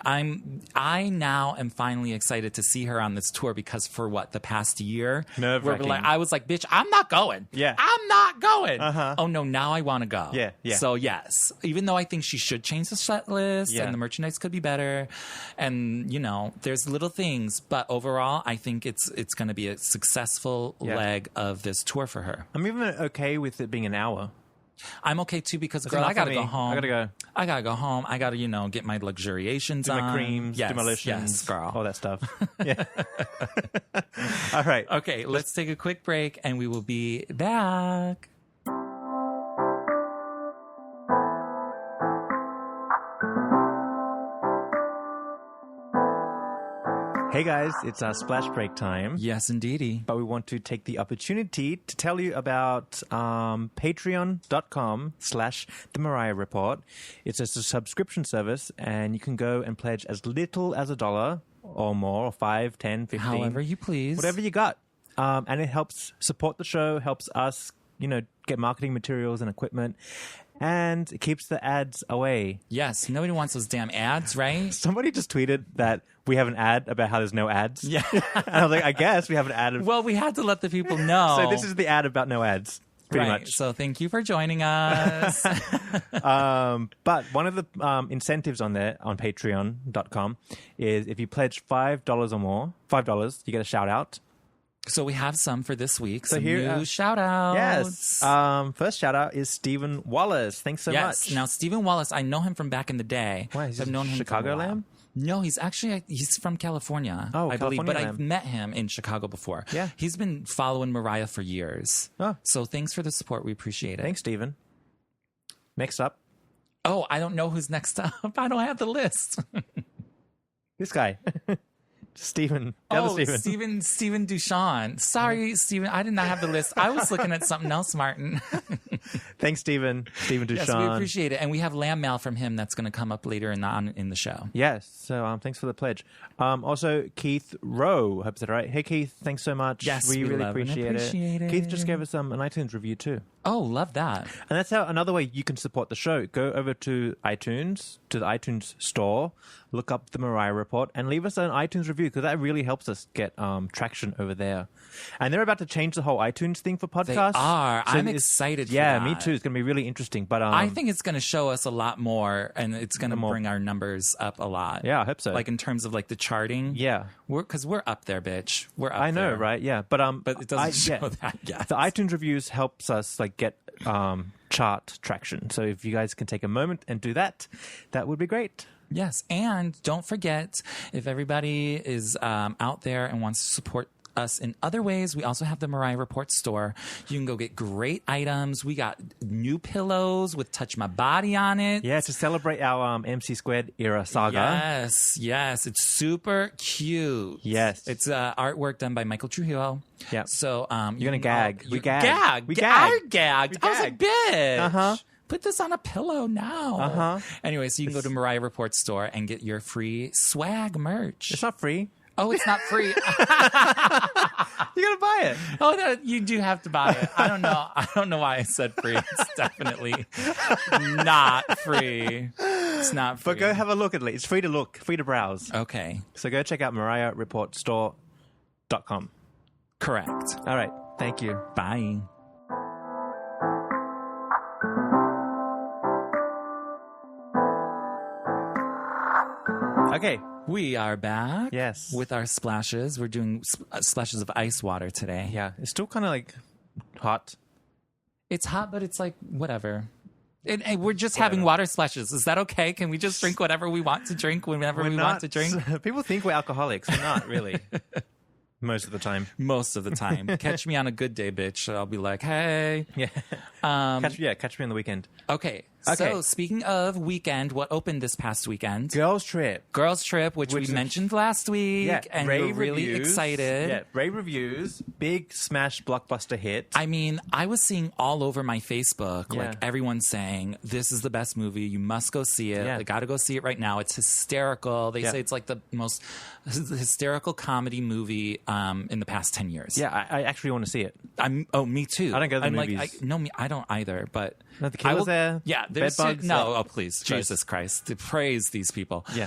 I now am finally excited to see her on this tour because for the past year, Nerve-wracking. I was like, bitch, I'm not going. Yeah. I'm not going. Uh-huh. Oh no, now I want to go. Yeah, yeah. So yes, even though I think she should change the set list Yeah. and the merchandise could be better, and there's little things, but overall, I think it's going to be a successful Yeah. leg of this tour for her. I'm even okay with it being an hour. I'm okay too because That's girl, enough I gotta for go me. home. I gotta go. I gotta go home. I gotta, get my luxuriations Do on. my creams, yes, demolitions, yes, girl. all that stuff. Yeah. All right. Okay, let's take a quick break and we will be back. Hey guys, it's our splash break time. Yes, indeedy. But we want to take the opportunity to tell you about patreon.com/The Mariah Report. It's just a subscription service, and you can go and pledge as little as $1 or more, or 5, 10, 15. However you please. Whatever you got. And it helps support the show, helps us, get marketing materials and equipment, and it keeps the ads away. Yes, nobody wants those damn ads, right? Somebody just tweeted that we have an ad about how there's no ads. Yeah. And I was like, I guess we have an ad. Well, we had to let the people know. So this is the ad about no ads, pretty right. much. So thank you for joining us. But one of the incentives on there, on patreon.com, is if you pledge $5 or more, $5, you get a shout out. So we have some for this week. So some here, new shout-outs. Yes. First shout-out is Stephen Wallace. Thanks so much. Now, Stephen Wallace, I know him from back in the day. Why? He's I've known him Chicago Lamb? No, he's from California, I believe. But I've met him in Chicago before. Yeah. He's been following Mariah for years. Oh. So thanks for the support. We appreciate it. Thanks, Stephen. Next up. Oh, I don't know who's next up. I don't have the list. This guy. Stephen. Stephen Duchamp. Sorry, Stephen. I did not have the list. I was looking at something else, Martin. Thanks, Stephen Duchamp. Yes, we appreciate it. And we have LambMail from him that's going to come up later in the show. Yes. So thanks for the pledge. Also, Keith Rowe. Hope I said it right. Hey, Keith. Thanks so much. Yes, we really love appreciate it. Keith just gave us an iTunes review too. Oh, love that. And that's another way you can support the show. Go over to iTunes, to the iTunes store, look up the Mariah Report, and leave us an iTunes review, because that really helps us get traction over there. And they're about to change the whole iTunes thing for podcasts. They are. So I'm excited for that. that. Me too. It's going to be really interesting. But I think it's going to show us a lot more, and it's going to bring our numbers up a lot. Yeah, I hope so. Like in terms of like the charting. Yeah. Because we're up there, bitch. We're up there. I know, right? Yeah. But it doesn't show that yet. The iTunes reviews helps us like get chart traction. So if you guys can take a moment and do that, that would be great. Yes. And don't forget, if everybody is out there and wants to support us in other ways, we also have the Mariah Report store. You can go get great items. We got new pillows with Touch My Body on it. Yeah, to celebrate our MC Squared era saga. Yes. It's super cute. Yes. It's artwork done by Michael Trujillo. Yeah. So you're going to gag. We gagged. I was like, bitch. Uh-huh. Put this on a pillow now. Uh-huh. Anyway, so you can go to Mariah Report store and get your free swag merch. It's not free. Oh, it's not free. You gotta buy it. Oh, no, you do have to buy it. I don't know why I said free. It's definitely not free. It's not free. But go have a look at it. It's free to look, free to browse. Okay. So go check out mariahreport.store.com. Correct. All right. Thank you. Bye. Okay. We are back. Yes. With our splashes. We're doing splashes of ice water today. Yeah. It's still kind of like hot. It's hot, but it's like whatever. And we're just having water splashes. Is that okay? Can we just drink whatever we want to drink whenever we want to drink? People think we're alcoholics. We're not really. Most of the time. Most of the time. Catch me on a good day, bitch. I'll be like, hey. Yeah. Catch me on the weekend. Okay. So speaking of weekend, what opened this past weekend? Girls Trip, which we mentioned last week. Yeah, and we're really excited. Yeah, rave reviews, big smash blockbuster hit. I mean, I was seeing all over my Facebook, like everyone saying, this is the best movie. You must go see it. I got to go see it right now. It's hysterical. They say it's like the most hysterical comedy movie in the past 10 years. Yeah, I actually want to see it. Me too. I don't go to the movies. I don't either, but... No, the killer's there. Yeah, there's bed bugs. No, please, Jesus Christ, to praise these people. Yeah.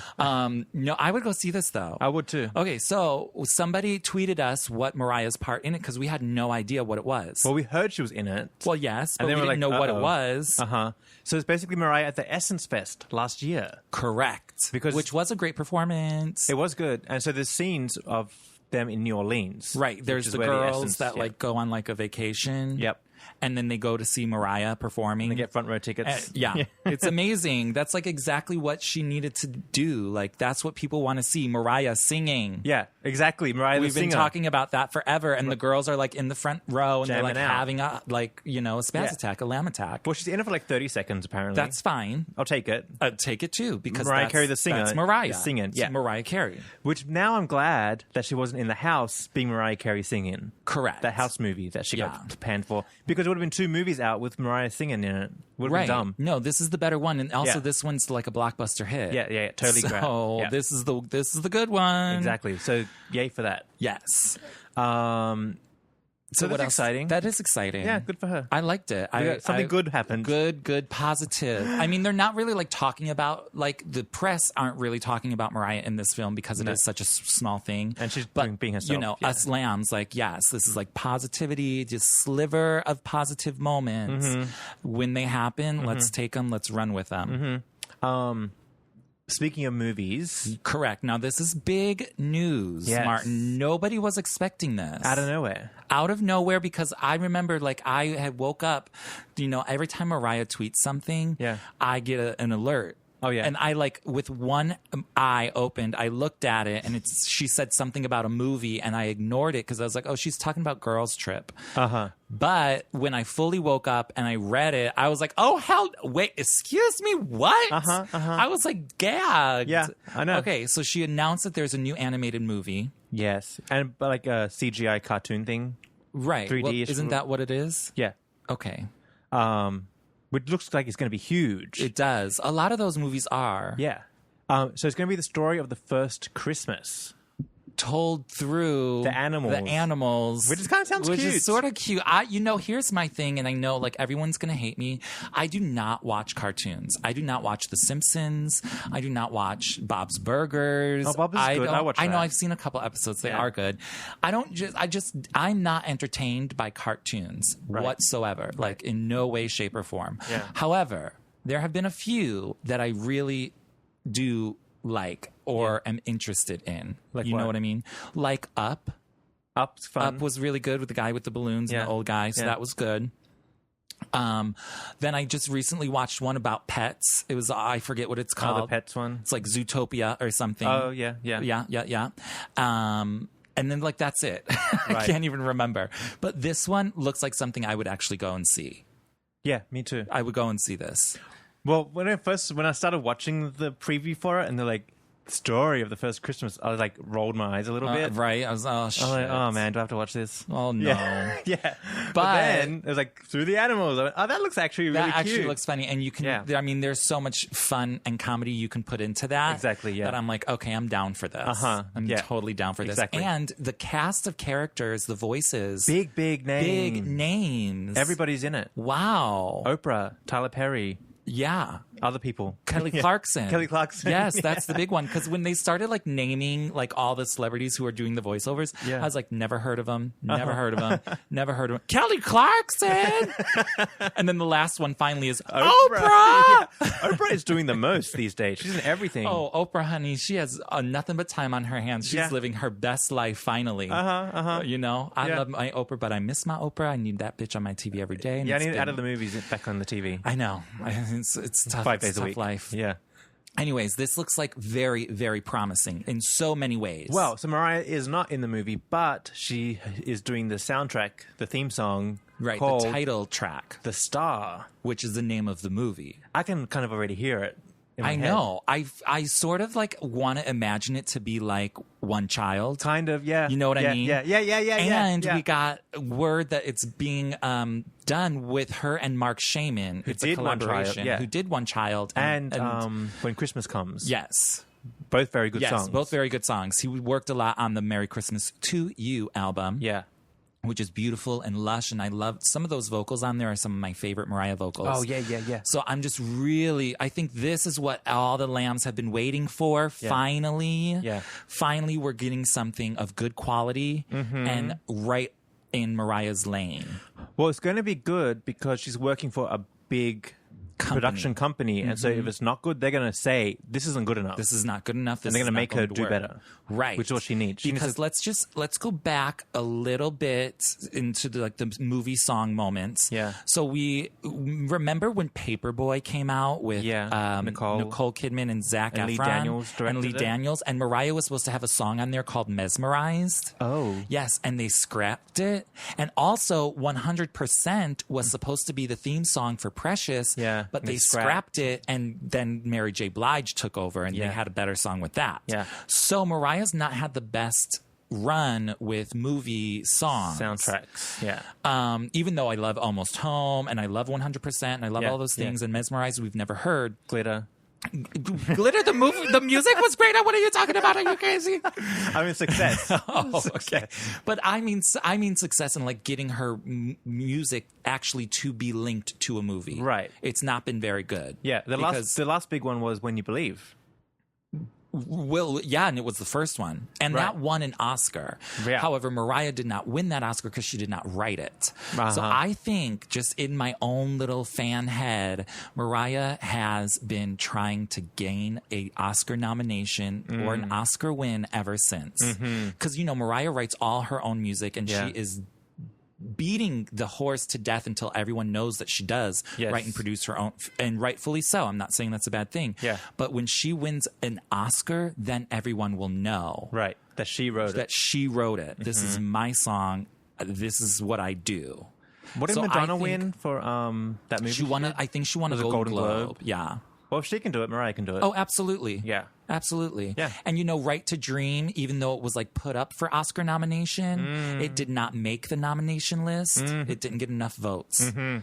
No, I would go see this though. I would too. Okay, so somebody tweeted us what Mariah's part in it because we had no idea what it was. Well, we heard she was in it. Well, yes, but we didn't know what it was. So it's basically Mariah at the Essence Fest last year. Correct. Which was a great performance. It was good, and so there's scenes of them in New Orleans. Right. There's the girls that like go on like a vacation. Yep. And then they go to see Mariah performing. They get front row tickets. It's amazing. That's like exactly what she needed to do. Like that's what people want to see. Mariah singing. Yeah, exactly. Mariah We've been talking about that forever. And the girls are like in the front row and they're like having a spaz attack, a lamb attack. Well, she's in it for like 30 seconds apparently. That's fine. I'll take it. Take it too because Mariah Carey the singer. That's Mariah singing. Yeah, Mariah Carey. Which now I'm glad that she wasn't in the house being Mariah Carey singing. Correct. That house movie that she got panned for, because it would have been 2 movies out with Mariah singing in it. Would have been dumb. No, this is the better one, and also this one's like a blockbuster hit. Yeah, totally. So this is the good one. Exactly. So yay for that. Yes. So that's exciting. That is exciting. Yeah, good for her. I liked it. Something good happened. Good, positive. I mean, they're not really like talking about, like the press aren't really talking about Mariah in this film because it is such a small thing. And she's being herself. You know, us lambs, like, yes, this is like positivity, just sliver of positive moments. When they happen, let's take them, let's run with them. speaking of movies, Correct. Now, this is big news, Yes. Martin. Nobody was expecting this. out of nowhere. Out of nowhere, because I remember, like, I had woke up, every time Mariah tweets something, Yeah. I get an alert. Oh, yeah. And I, like, with one eye opened, I looked at it, and she said something about a movie, and I ignored it because I was like, oh, she's talking about Girls Trip. Uh-huh. But when I fully woke up and I read it, I was like, oh, hell, wait, excuse me, what? I was like, gagged. Yeah, I know. Okay, so she announced that there's a new animated movie. Yes. And like a CGI cartoon thing. Right. 3D Well, -ish. isn't that what it is? Yeah. Okay. Which looks like it's going to be huge. It does. A lot of those movies are. Yeah. So it's going to be the story of the first Christmas. Told through The animals. Which kind of sounds which cute. is sort of cute. Here's my thing, and I know like everyone's gonna hate me. I do not watch cartoons. I do not watch The Simpsons. I do not watch Bob's Burgers. Oh, Bob is good. I watch I know that. I've seen a couple episodes. They Yeah. are good. I'm not entertained by cartoons whatsoever. Like in no way, shape, or form. Yeah. However, there have been a few that I really do like or am interested in. Like you know what? what I mean? Like Up. Up's fun. Up was really good with the guy with the balloons and Yeah. the old guy, so Yeah. that was good. Then I just recently watched one about pets. It was I forget what it's Oh, called. the pets one. It's like Zootopia or something. Oh, yeah. Yeah. And then like that's it. I Right. can't even remember. But this one looks like something I would actually go and see. Yeah, me too. I would go and see this. Well, when I started watching the preview for it and they're like, story of the first Christmas, I was like, rolled my eyes a little bit. Right? I was shit. I was like, oh man, do I have to watch this? Oh no. Yeah. yeah. But But- then it was like, through the animals. I went, oh, that looks actually really That actually cute. looks funny, and you can. Yeah. I mean, there's so much fun and comedy you can put into that. Exactly, yeah. That I'm like, okay, I'm down for this. I'm yeah. totally down for this. Exactly. And the cast of characters, the voices, Big name. big names. Everybody's in it. Wow. Oprah, Tyler Perry, Yeah. other people. Kelly Yeah. Clarkson. Kelly Clarkson. Yes, that's the big one. Because when they started like naming like all the celebrities who are doing the voiceovers, Yeah. I was like, never heard of them. Never heard of them. Never heard of them. Kelly Clarkson. And then the last one finally is Oprah. Yeah. Oprah is doing the most these days. She's in everything. Oh, Oprah, honey, she has nothing but time on her hands. She's Yeah. living her best life finally. You know, I Yeah. love my Oprah, but I miss my Oprah. I need that bitch on my TV every day. And Yeah, I it's need it been- out of the movies back on the TV. I know. It's tough. 5 It's days a tough week. life. Yeah. Anyways, this looks like very, very promising in so many ways. Well, so Mariah is not in the movie, but she is doing the soundtrack, the theme song, right, called the title track, The Star. which is the name of the movie. I can kind of already hear it. In my I head. know. I sort of like want to imagine it to be like One Child. Kind of, yeah. You know what I mean? Yeah. And yeah. we got word that it's being done with her and Mark Shaman. It's a did One Child, collaboration. yeah. Who did One Child. And When Christmas Comes. yes. Both very good Yes, songs. both very good songs. He worked a lot on the Merry Christmas to You album. Yeah. Which is beautiful and lush, and I love some of those vocals on there are some of my favorite Mariah vocals. Oh, yeah. So I'm just really, I think this is what all the lambs have been waiting for. Yeah. Finally. Yeah. Finally, we're getting something of good quality and right in Mariah's lane. Well, it's going to be good because she's working for a big production company. And so if it's not good, they're going to say, this isn't good enough. This is not good enough. This and they're is going to not make her to do work. better. Right. Which is what she needs. She Because let's go back a little bit into the movie song moments. Yeah. So we remember when Paperboy came out with Nicole Kidman and Zac And Efron Lee Daniels and Lee directed it. Daniels, and Mariah was supposed to have a song on there called Mesmerized. Oh. Yes, and they scrapped it. And also 100% was supposed to be the theme song for Precious. Yeah, But and they they scrapped it, and then Mary J. Blige took over, and they Yeah. had a better song with that. Yeah. So Mariah's not had the best run with movie songs. Soundtracks. Yeah. Even though I love Almost Home and I love 100% and I love Yeah, all those yeah. things, and Mesmerized we've never heard. Glitter. Glitter, the music was great. What are you talking about? Are you crazy? I mean, success. Oh, okay. But I mean success in like getting her music actually to be linked to a movie. Right. It's not been very good. Yeah. The last big one was When You Believe. Well, yeah, and it was the first one. And that won an Oscar. Yeah. However, Mariah did not win that Oscar because she did not write it. So I think, just in my own little fan head, Mariah has been trying to gain a Oscar nomination or an Oscar win ever since. Because, Mariah writes all her own music, and she is beating the horse to death until everyone knows that she does write and produce her own, and rightfully so. I'm not saying that's a bad thing. Yeah. But when she wins an Oscar, then everyone will know. Right. That she wrote it. That she wrote it. This is my song. This is what I do. What did Madonna win for that movie? I think she won a Golden Globe. Yeah. Well, if she can do it, Mariah can do it. Oh, absolutely. Yeah. Absolutely. Yeah. And Right to Dream, even though it was put up for Oscar nomination, it did not make the nomination list. It didn't get enough votes. And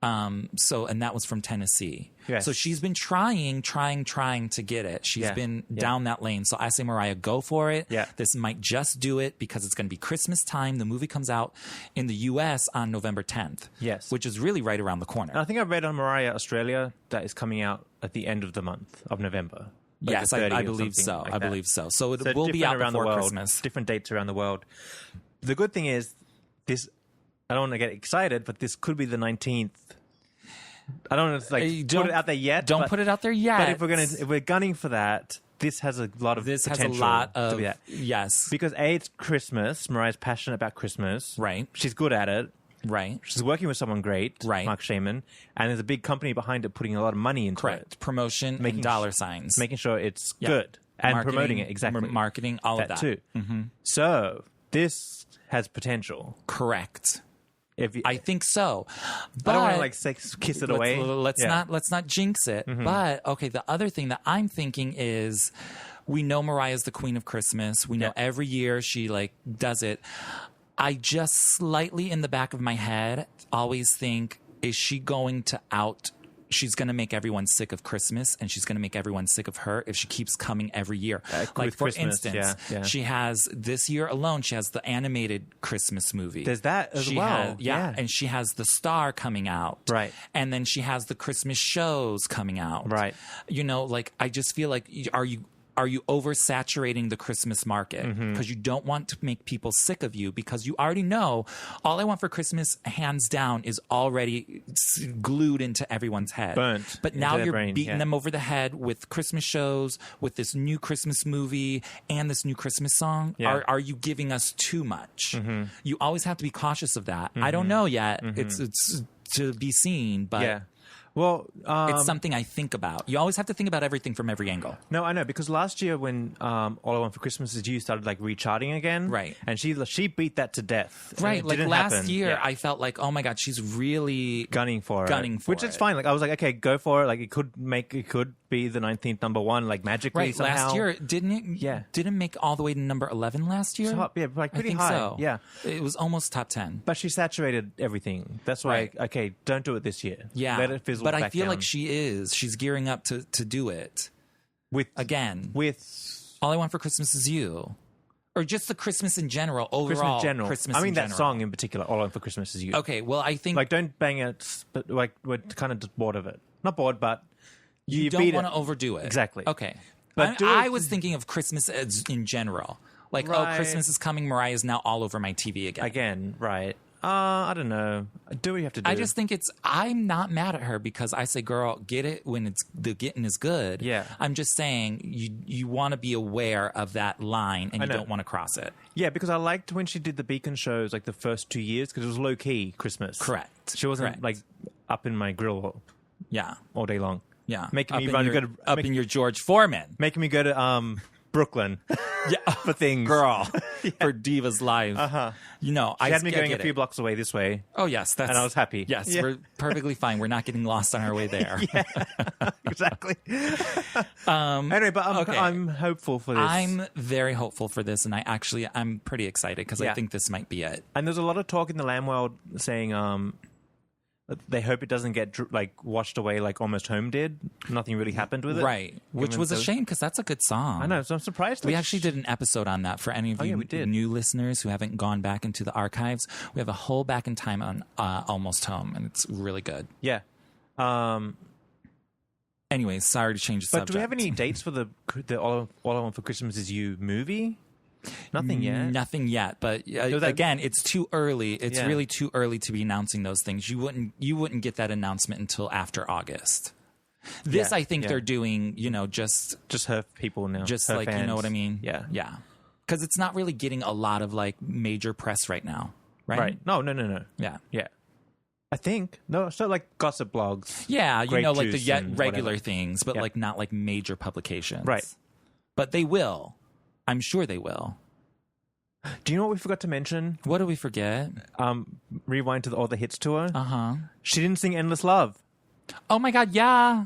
that was from Tennessee. Yes. So she's been trying to get it. She's been down that lane. So I say, Mariah, go for it. Yeah. This might just do it because it's going to be Christmas time. The movie comes out in the U.S. on November 10th. Yes. Which is really right around the corner. And I think I read on Mariah Australia that is coming out at the end of the month of November. Yes, I believe so. Like I believe so. So it will be out around before the world, Christmas. Different dates around the world. The good thing is, this, I don't want to get excited, but this could be the 19th. I don't want to put it out there yet. Don't put it out there yet. But if we're gunning for that, this has a lot of potential to be that. Yes. Because it's Christmas. Mariah's passionate about Christmas. Right. She's good at it. Right. She's working with someone great, right. Mark Shaman, and there's a big company behind it putting a lot of money into it. Promotion and dollar signs. Making sure it's good. And promoting it, exactly. Marketing, all of that. Too. Mm-hmm. So, this has potential. Correct. I think so. But I don't want to kiss it away. Let's not jinx it. Mm-hmm. But, okay, the other thing that I'm thinking is, we know Mariah's the queen of Christmas. We know every year she does it. I just slightly in the back of my head always think, is she going to she's going to make everyone sick of Christmas, and she's going to make everyone sick of her if she keeps coming every year. For instance, she has, this year alone, she has the animated Christmas movie. There's that as well. And she has The Star coming out. Right. And then she has the Christmas shows coming out. Right. I just feel like, are you oversaturating the Christmas market? Because you don't want to make people sick of you, because you already know all I want for Christmas, hands down, is already glued into everyone's head. Burnt. But now you're beating them over the head with Christmas shows, with this new Christmas movie and this new Christmas song. Yeah. Are you giving us too much? You always have to be cautious of that. I don't know yet. It's to be seen, but... Yeah. Well, it's something I think about. You always have to think about everything from every angle. No, I know, because last year when All I Want for Christmas Is You started recharting again, right, and she beat that to death, right? Last year, I felt like, oh my god, she's really gunning for it, which is fine. I was like, okay, go for it. It could be the 19th number one, magically somehow. Last year, didn't it? Yeah, didn't make all the way to number 11 last year. So, yeah, pretty I think high. So. Yeah, it was almost top 10. But she saturated everything. That's why, okay, don't do it this year. Yeah, let it fizzle. But I feel like she's gearing up to do it with All I Want for Christmas Is You, or just the Christmas in general. Overall, Christmas. I mean that song in particular, All I Want for Christmas Is You. Okay, well, I think don't bang it, but we're kind of just bored of it. Not bored, but you don't want to overdo it. Exactly. Okay, but I was thinking of Christmas as in general. Oh, Christmas is coming. Mariah's now all over my TV again. Again, right. I don't know. Do what you have to do. I just think I'm not mad at her, because I say, girl, get it when the getting is good. Yeah. I'm just saying you want to be aware of that line, and you don't want to cross it. Yeah, because I liked when she did the Beacon shows the first 2 years, because it was low key Christmas. Correct. She wasn't up in my grill. Yeah. All day long. Yeah. Making me run in your George Foreman. Making me go to Brooklyn. For things. Girl. For Divas Live. She had me going a few blocks away this way. Oh, yes. And I was happy. Yes, we're perfectly fine. We're not getting lost on our way there. Exactly. Anyway, but I'm hopeful for this. I'm very hopeful for this, and I'm pretty excited, because I think this might be it. And there's a lot of talk in the Lamb world saying they hope it doesn't get washed away like Almost Home did. Nothing really happened with it. Right. Which was a shame, because that's a good song. I know, so I'm surprised. We actually did an episode on that for any of you new listeners who haven't gone back into the archives. We have a whole back in time on Almost Home, and it's really good. Yeah. And Anyways, sorry to change the But subject. do we have any dates for the All I Want for Christmas Is You movie? Nothing yet. Nothing yet, but again, it's too early. It's really too early to be announcing those things. You wouldn't get that announcement until after August. This, I think they're doing, just her people now, just her like fans. You know what I mean? Yeah. Because it's not really getting a lot of like major press right now, right? No. Yeah. I think no, it's not like gossip blogs. Yeah, like the regular whatever. things, but like not like major publications, Right? But they will. I'm sure they will. Do you know what we forgot to mention? What did we forget? Rewind to the All the Hits tour. She didn't sing Endless Love. Oh my God, yeah.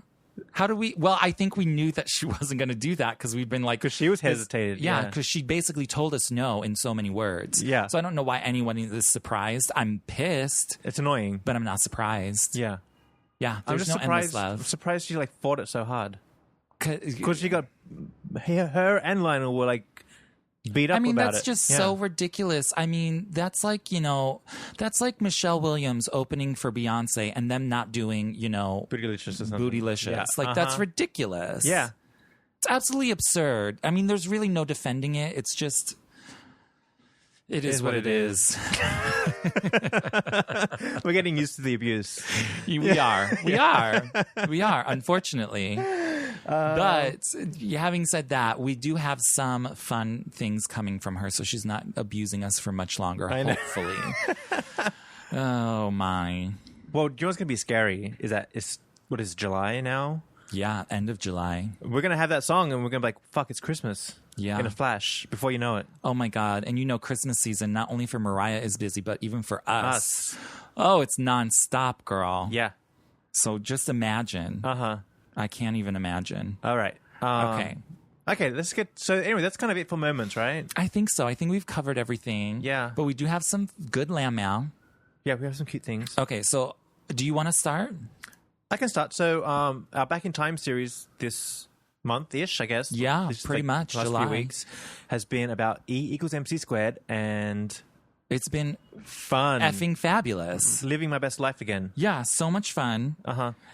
How do we? Well, I think we knew that she wasn't going to do that because we've been like, because she was hesitated. Yeah, because she basically told us no in so many words. Yeah. So I don't know why anyone is surprised. I'm pissed. It's annoying, but I'm not surprised. Yeah. Yeah. I'm There's just no surprised. Endless Love. I'm surprised she like fought it so hard. Because she got her and Lionel were like beat up about it. That's just so ridiculous. I mean, that's like, that's like Michelle Williams opening for Beyonce and them not doing, Bootylicious or something. Bootylicious. Yeah. Like, that's ridiculous. Yeah. It's absolutely absurd. I mean, there's really no defending it. It's just... It is what it is. We're getting used to the abuse. We are, unfortunately. But having said that, we do have some fun things coming from her, so she's not abusing us for much longer, hopefully. Oh, my. Well, do you know what's going to be scary? What is July now? Yeah, end of July. We're going to have that song, and we're going to be like, fuck, it's Christmas. Yeah. In a flash, before you know it. Oh, my God. And Christmas season, not only for Mariah is busy, but even for us. Oh, it's nonstop, girl. Yeah. So just imagine. Uh-huh. I can't even imagine. All right. Okay, let's get... So anyway, that's kind of it for moments, right? I think so. I think we've covered everything. Yeah. But we do have some good LambMail. Yeah, we have some cute things. Okay, so do you want to start? I can start. So our Back in Time series this month-ish, I guess. Yeah, pretty much. The last July. few weeks has been about E=mc², and it's been fun, effing fabulous, living my best life again. Yeah, so much fun.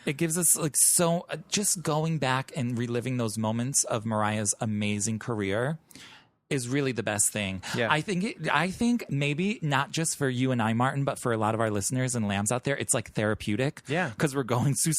It gives us like just going back and reliving those moments of Mariah's amazing career is really the best thing. Yeah. I think maybe not just for you and I, Martin, but for a lot of our listeners and lambs out there, it's like therapeutic. Yeah. Because we're going through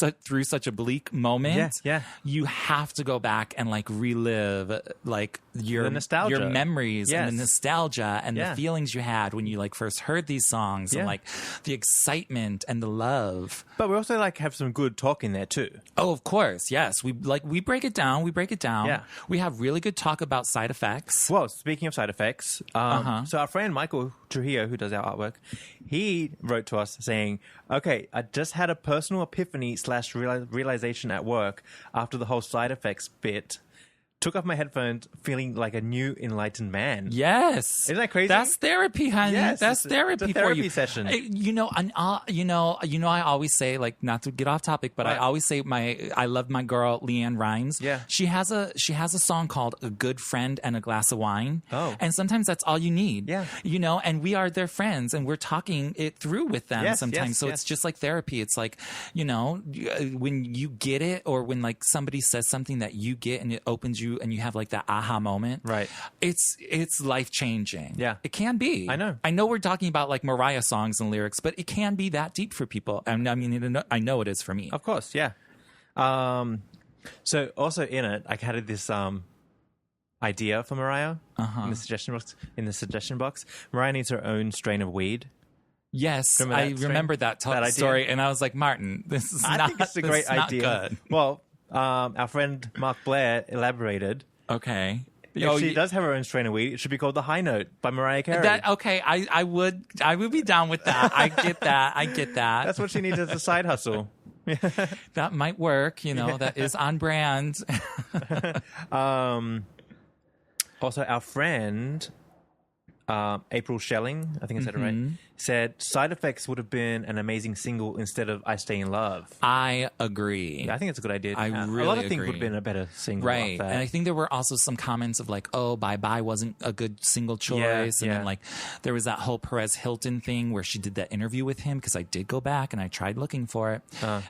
such a bleak moment. Yeah. You have to go back and like relive like your nostalgia, your memories and the nostalgia and the feelings you had when you like first heard these songs and like the excitement and the love. But we also like have some good talk in there too. Oh, of course. Yes. We break it down. Yeah. We have really good talk about side effects. Well, speaking of side effects, so our friend Michael Trujillo, who does our artwork, he wrote to us saying, okay, I just had a personal epiphany / realization at work after the whole side effects bit. Took off my headphones, feeling like a new enlightened man. Yes, isn't that crazy? That's therapy, honey. Yes, that's therapy it's a therapy for you. Session. I always say, like, not to get off topic, but I always say I love my girl Leanne Rimes. Yeah, she has a song called "A Good Friend and a Glass of Wine." Oh, and sometimes that's all you need. Yeah, and we are their friends, and we're talking it through with them sometimes. So it's just like therapy. It's like when you get it, or when like somebody says something that you get and it opens you, and you have like that aha moment. Right. It's life changing. Yeah. It can be. I know. I know we're talking about like Mariah songs and lyrics, but it can be that deep for people. I mean, I know it is for me. Of course, yeah. So also in it, I had this idea for Mariah in the suggestion box. Mariah needs her own strain of weed. Yes, I remember that story, and I was like, Martin, I think it's a great idea. Good. Well, our friend Mark Blair elaborated. Okay. If she does have her own strain of weed, it should be called The High Note by Mariah Carey. I would be down with that. I get that. That's what she needs as a side hustle. That might work, that is on brand. Also, our friend April Schelling, I think I said it right, said Side Effects would have been an amazing single instead of I Stay in Love. I agree. Yeah, I think it's a good idea. I really A lot of things agree. would have been a better single. Right. Off that. And I think there were also some comments of like, oh, Bye Bye wasn't a good single choice. And then like there was that whole Perez Hilton thing where she did that interview with him, because I did go back and I tried looking for it.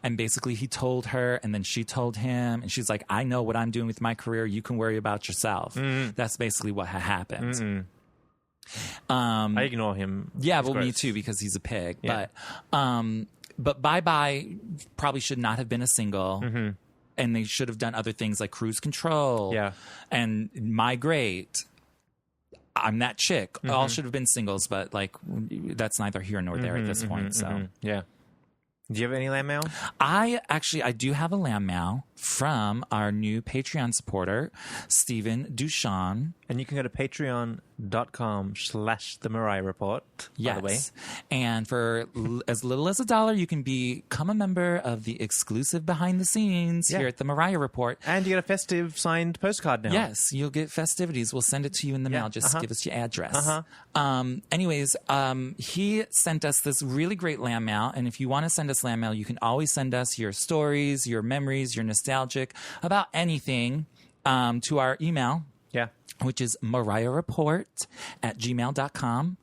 And basically he told her and then she told him and she's like, I know what I'm doing with my career. You can worry about yourself. That's basically what had happened. I ignore him. Yeah, well, me too, because he's a pig. Yeah. But Bye Bye probably should not have been a single. And they should have done other things like Cruise Control and Migrate. I'm That Chick. All should have been singles, but like that's neither here nor there at this point. So yeah. Do you have any LambMail? I do have a LambMail from our new Patreon supporter, Stephen Duchan. And you can go to patreon.com/The Mariah Report, by the way. And for as little as $1, you can become a member of the exclusive behind the scenes here at The Mariah Report. And you get a festive signed postcard now. Yes, you'll get festivities. We'll send it to you in the mail. Just give us your address. Anyways, he sent us this really great LambMail. And if you want to send us LambMail, you can always send us your stories, your memories, your nostalgic about anything to our email. Yeah. Which is mariahreport@gmail.com.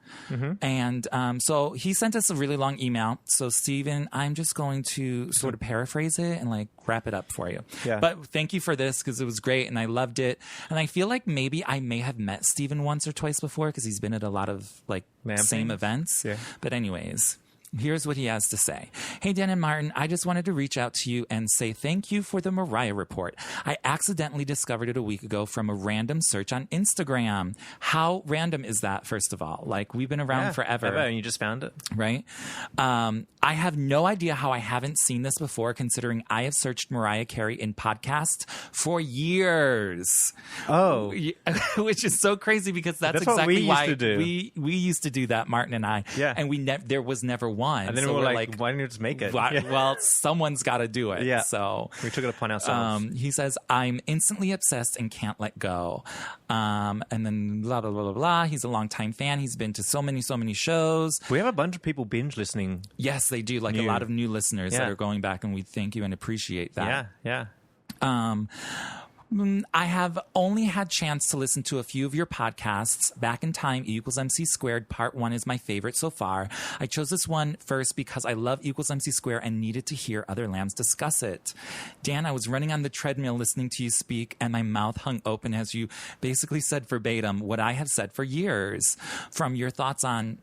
And so he sent us a really long email. So, Stephen, I'm just going to sort of paraphrase it and like wrap it up for you. Yeah. But thank you for this because it was great and I loved it. And I feel like maybe I may have met Stephen once or twice before because he's been at a lot of like same events. Yeah. But anyways. Here's what he has to say. Hey, Dan and Martin, I just wanted to reach out to you and say thank you for the Mariah Report. I accidentally discovered it a week ago from a random search on Instagram. How random is that, first of all? Like, we've been around forever. And you just found it. Right? I have no idea how I haven't seen this before, considering I have searched Mariah Carey in podcasts for years. Oh. Which is so crazy because that's exactly why we used to do that, Martin and I. Yeah. And there was never one. And then we were like, why didn't you just make it? Well, someone's got to do it. Yeah. So we took it upon ourselves. He says, I'm instantly obsessed and can't let go. And then blah, blah, blah, blah, blah. He's a longtime fan. He's been to so many shows. We have a bunch of people binge listening. Yes, they do. Like a lot of new listeners that are going back, and we thank you and appreciate that. Yeah. I have only had chance to listen to a few of your podcasts. Back in Time, E=MC², Part 1 is my favorite so far. I chose this one first because I love E=MC² and needed to hear other lambs discuss it. Dan, I was running on the treadmill listening to you speak, and my mouth hung open as you basically said verbatim what I have said for years. From your thoughts on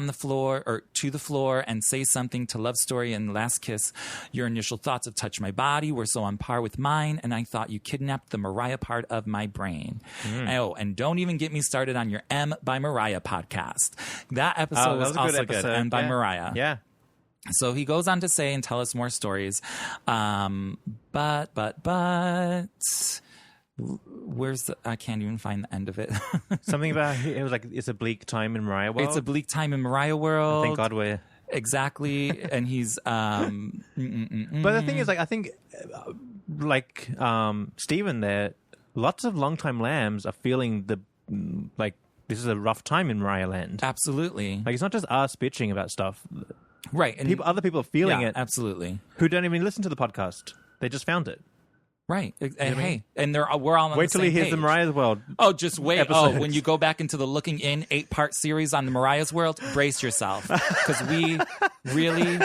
the floor or to the floor and say something to Love Story and Last Kiss, your initial thoughts of Touch My Body were so on par with mine, and I thought you kidnapped the Mariah part of my brain. Oh, and don't even get me started on your M by Mariah podcast. That episode was also good. M by Mariah. Yeah. So he goes on to say and tell us more stories. But I can't even find the end of it. Something about it was like it's a bleak time in Mariah world. It's a bleak time in Mariah world. Thank God we're exactly. And he's but the thing is, like, I think Stephen there, lots of longtime lambs are feeling this is a rough time in Mariah land. Absolutely. Like, it's not just us bitching about stuff, right? And other people are feeling it. Absolutely. Who don't even listen to the podcast. They just found it. Right. And hey, and we're all on wait the same till he hears page. the Mariah's World. Oh, just wait. Episodes. Oh, when you go back into the Looking In 8-part series on the Mariah's World, brace yourself. Because we really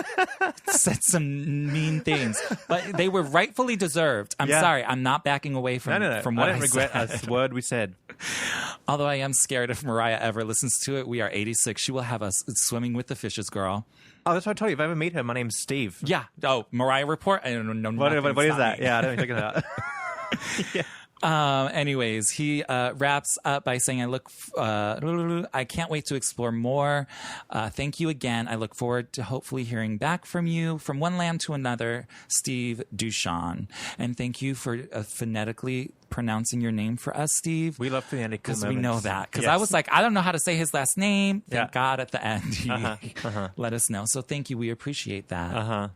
said some mean things. But they were rightfully deserved. I'm sorry. I'm not backing away from what I said. I don't regret a word we said. Although I am scared if Mariah ever listens to it. We are 86. She will have us swimming with the fishes, girl. Oh, that's what I told you. If I ever meet her, my name's Steve. Yeah. Oh, Mariah Report? I don't know. What is that? Yeah, I don't check it out. Anyways, he wraps up by saying, I can't wait to explore more. Thank you again. I look forward to hopefully hearing back from you. From one lamb to another, Steve Duchan. And thank you for phonetically pronouncing your name for us, Steve. We love phonetic because we know that. Because I was like, I don't know how to say his last name. Thank God at the end he let us know. So thank you. We appreciate that.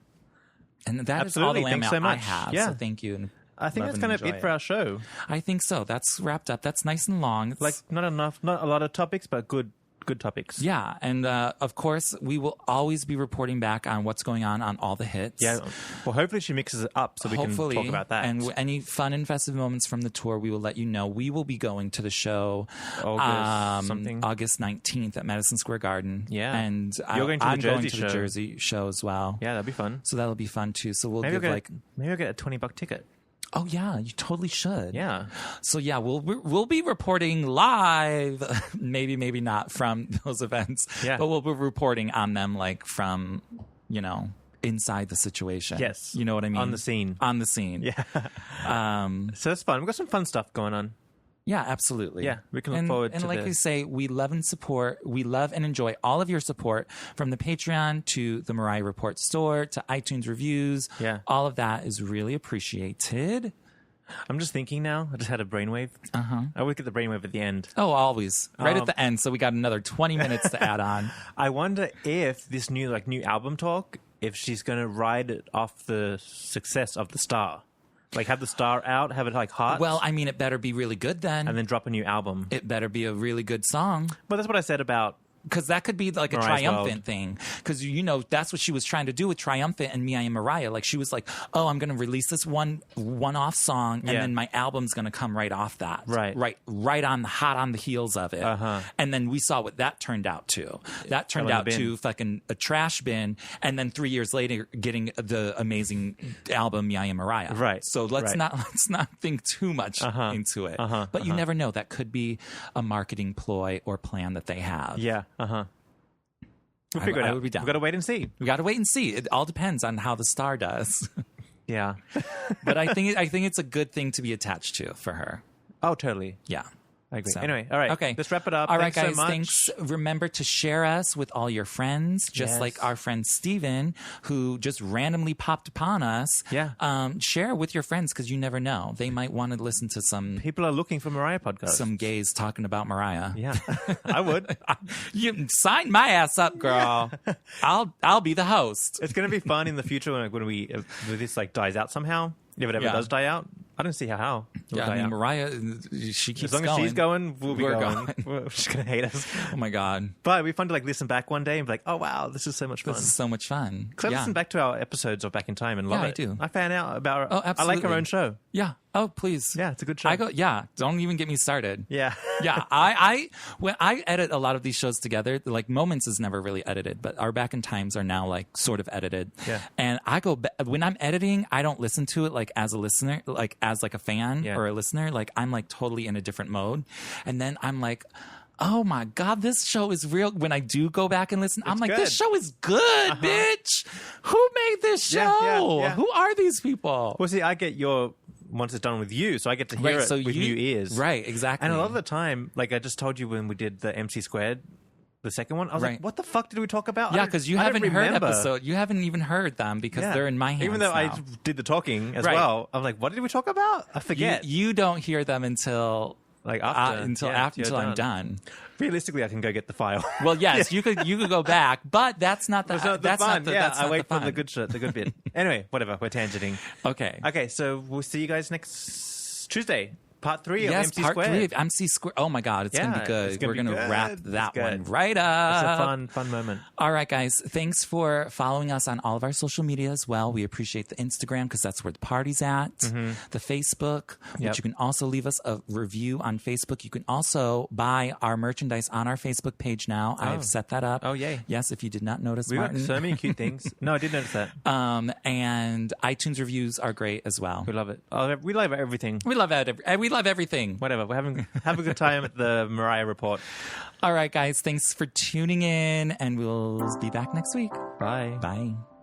And that is all the lamb mail I have. So thank you. I think that's kind of it for our show. I think so. That's wrapped up. That's nice and long. It's like not a lot of topics, but good good topics. Yeah, and of course, we will always be reporting back on what's going on all the hits. Yeah, well, hopefully she mixes it up so we can talk about that. And any fun and festive moments from the tour, we will let you know. We will be going to the show August 19th at Madison Square Garden. Yeah. And You're going to I'm the Jersey going to show. the Jersey show as well. Yeah, that'll be fun. So that'll be fun too. So we'll maybe give I'll get a $20 ticket. Oh yeah, you totally should. Yeah. So yeah, we'll be reporting live, maybe not from those events. Yeah. But we'll be reporting on them like from, inside the situation. Yes. You know what I mean? On the scene. On the scene. Yeah. So that's fun. We've got some fun stuff going on. Yeah, absolutely. Yeah, we can look forward to And like this. we say, we love and support. We love and enjoy all of your support, from the Patreon to the Mariah Report store to iTunes reviews. Yeah. All of that is really appreciated. I'm just thinking now. I just had a brainwave. Uh-huh. I always get the brainwave at the end. Oh, always. Right at the end, so we got another 20 minutes to add on. I wonder if this new album talk, if she's going to ride it off the success of The Star. Like, have The Star out, have it like hot. Well, I mean, it better be really good then. And then drop a new album. It better be a really good song. But that's what I said about... Because that could be like a Mariah's triumphant World. thing. Because, that's what she was trying to do with Triumphant and Me, I Am Mariah. Like, she was like, oh, I'm going to release this one-off song, and then my album's going to come right off that. Right on the heels of it. Uh-huh. And then we saw what that turned out to. That turned out to fucking a trash bin, and then 3 years later getting the amazing album, Me, I Am Mariah. Right. So let's not think too much into it. But you never know. That could be a marketing ploy or plan that they have. Yeah. Uh-huh. We'll figure it out. Would be down. We've got to wait and see. We got to wait and see. It all depends on how The Star does. Yeah. But I think it's a good thing to be attached to for her. Oh, totally. Yeah. I agree. So, Anyway, all right. Okay. Let's wrap it up. All right, Thanks guys. so much. Thanks. Remember to share us with all your friends, just like our friend Steven, who just randomly popped upon us. Yeah. Share with your friends, because you never know. They might want to listen to People are looking for Mariah podcasts. some gays talking about Mariah. Yeah. I would. You sign my ass up, girl. I'll be the host. It's going to be fun in the future when this dies out somehow. If it ever does die out, I don't see how. Yeah, I mean, Mariah, she keeps going. As long as she's going, we'll be We're going. We're just going to hate us. Oh, my God. But it'd be fun to listen back one day and be like, oh, wow, this is so much fun. This is so much fun. Because I listen back to our episodes of Back in Time and love it. I do. I fan out about Oh, absolutely. I like our own show. Yeah. Oh, please. Yeah, it's a good show. Don't even get me started. Yeah. Yeah. When I edit a lot of these shows together, Moments is never really edited, but our Back in Times are now sort of edited. Yeah. And I go when I'm editing, I don't listen to it as a listener, as a fan or a listener. I'm totally in a different mode. And then I'm like, oh my God, this show is real. When I do go back and listen, I'm like, good. this show is good, bitch. Who made this show? Yeah. Who are these people? Well, see, I get once it's done with you, so I get to hear it with new ears. Right, exactly. And a lot of the time, I just told you when we did the MC Squared, the second one, I was like, what the fuck did we talk about? Yeah, because you haven't heard episode. You haven't even heard them because they're in my hands. Even though I did the talking as well, I'm like, what did we talk about? I forget. You don't hear them until after I'm done. Realistically, I can go get the file. Well, yes, you could go back, but that's not the that's fun. not the, That's I not wait the for fun. the good shit, the good bit. Anyway, whatever. We're tangenting. Okay, so we'll see you guys next Tuesday. Part 3 of MC part Squared. 3 of MC Squared. Oh my God, it's going to be good. We're going to wrap that one right up. It's a fun moment. All right, guys. Thanks for following us on all of our social media as well. We appreciate the Instagram because that's where the party's at. Mm-hmm. The Facebook, which you can also leave us a review on Facebook. You can also buy our merchandise on our Facebook page now. I've set that up. Oh, yay. Yes, if you did not notice, We got Martin. so many cute things. No, I did notice that. And iTunes reviews are great as well. We love it. We love everything. We love everything. Whatever. Have a good time at the Mariah Report. All right, guys. Thanks for tuning in, and we'll be back next week. Bye. Bye.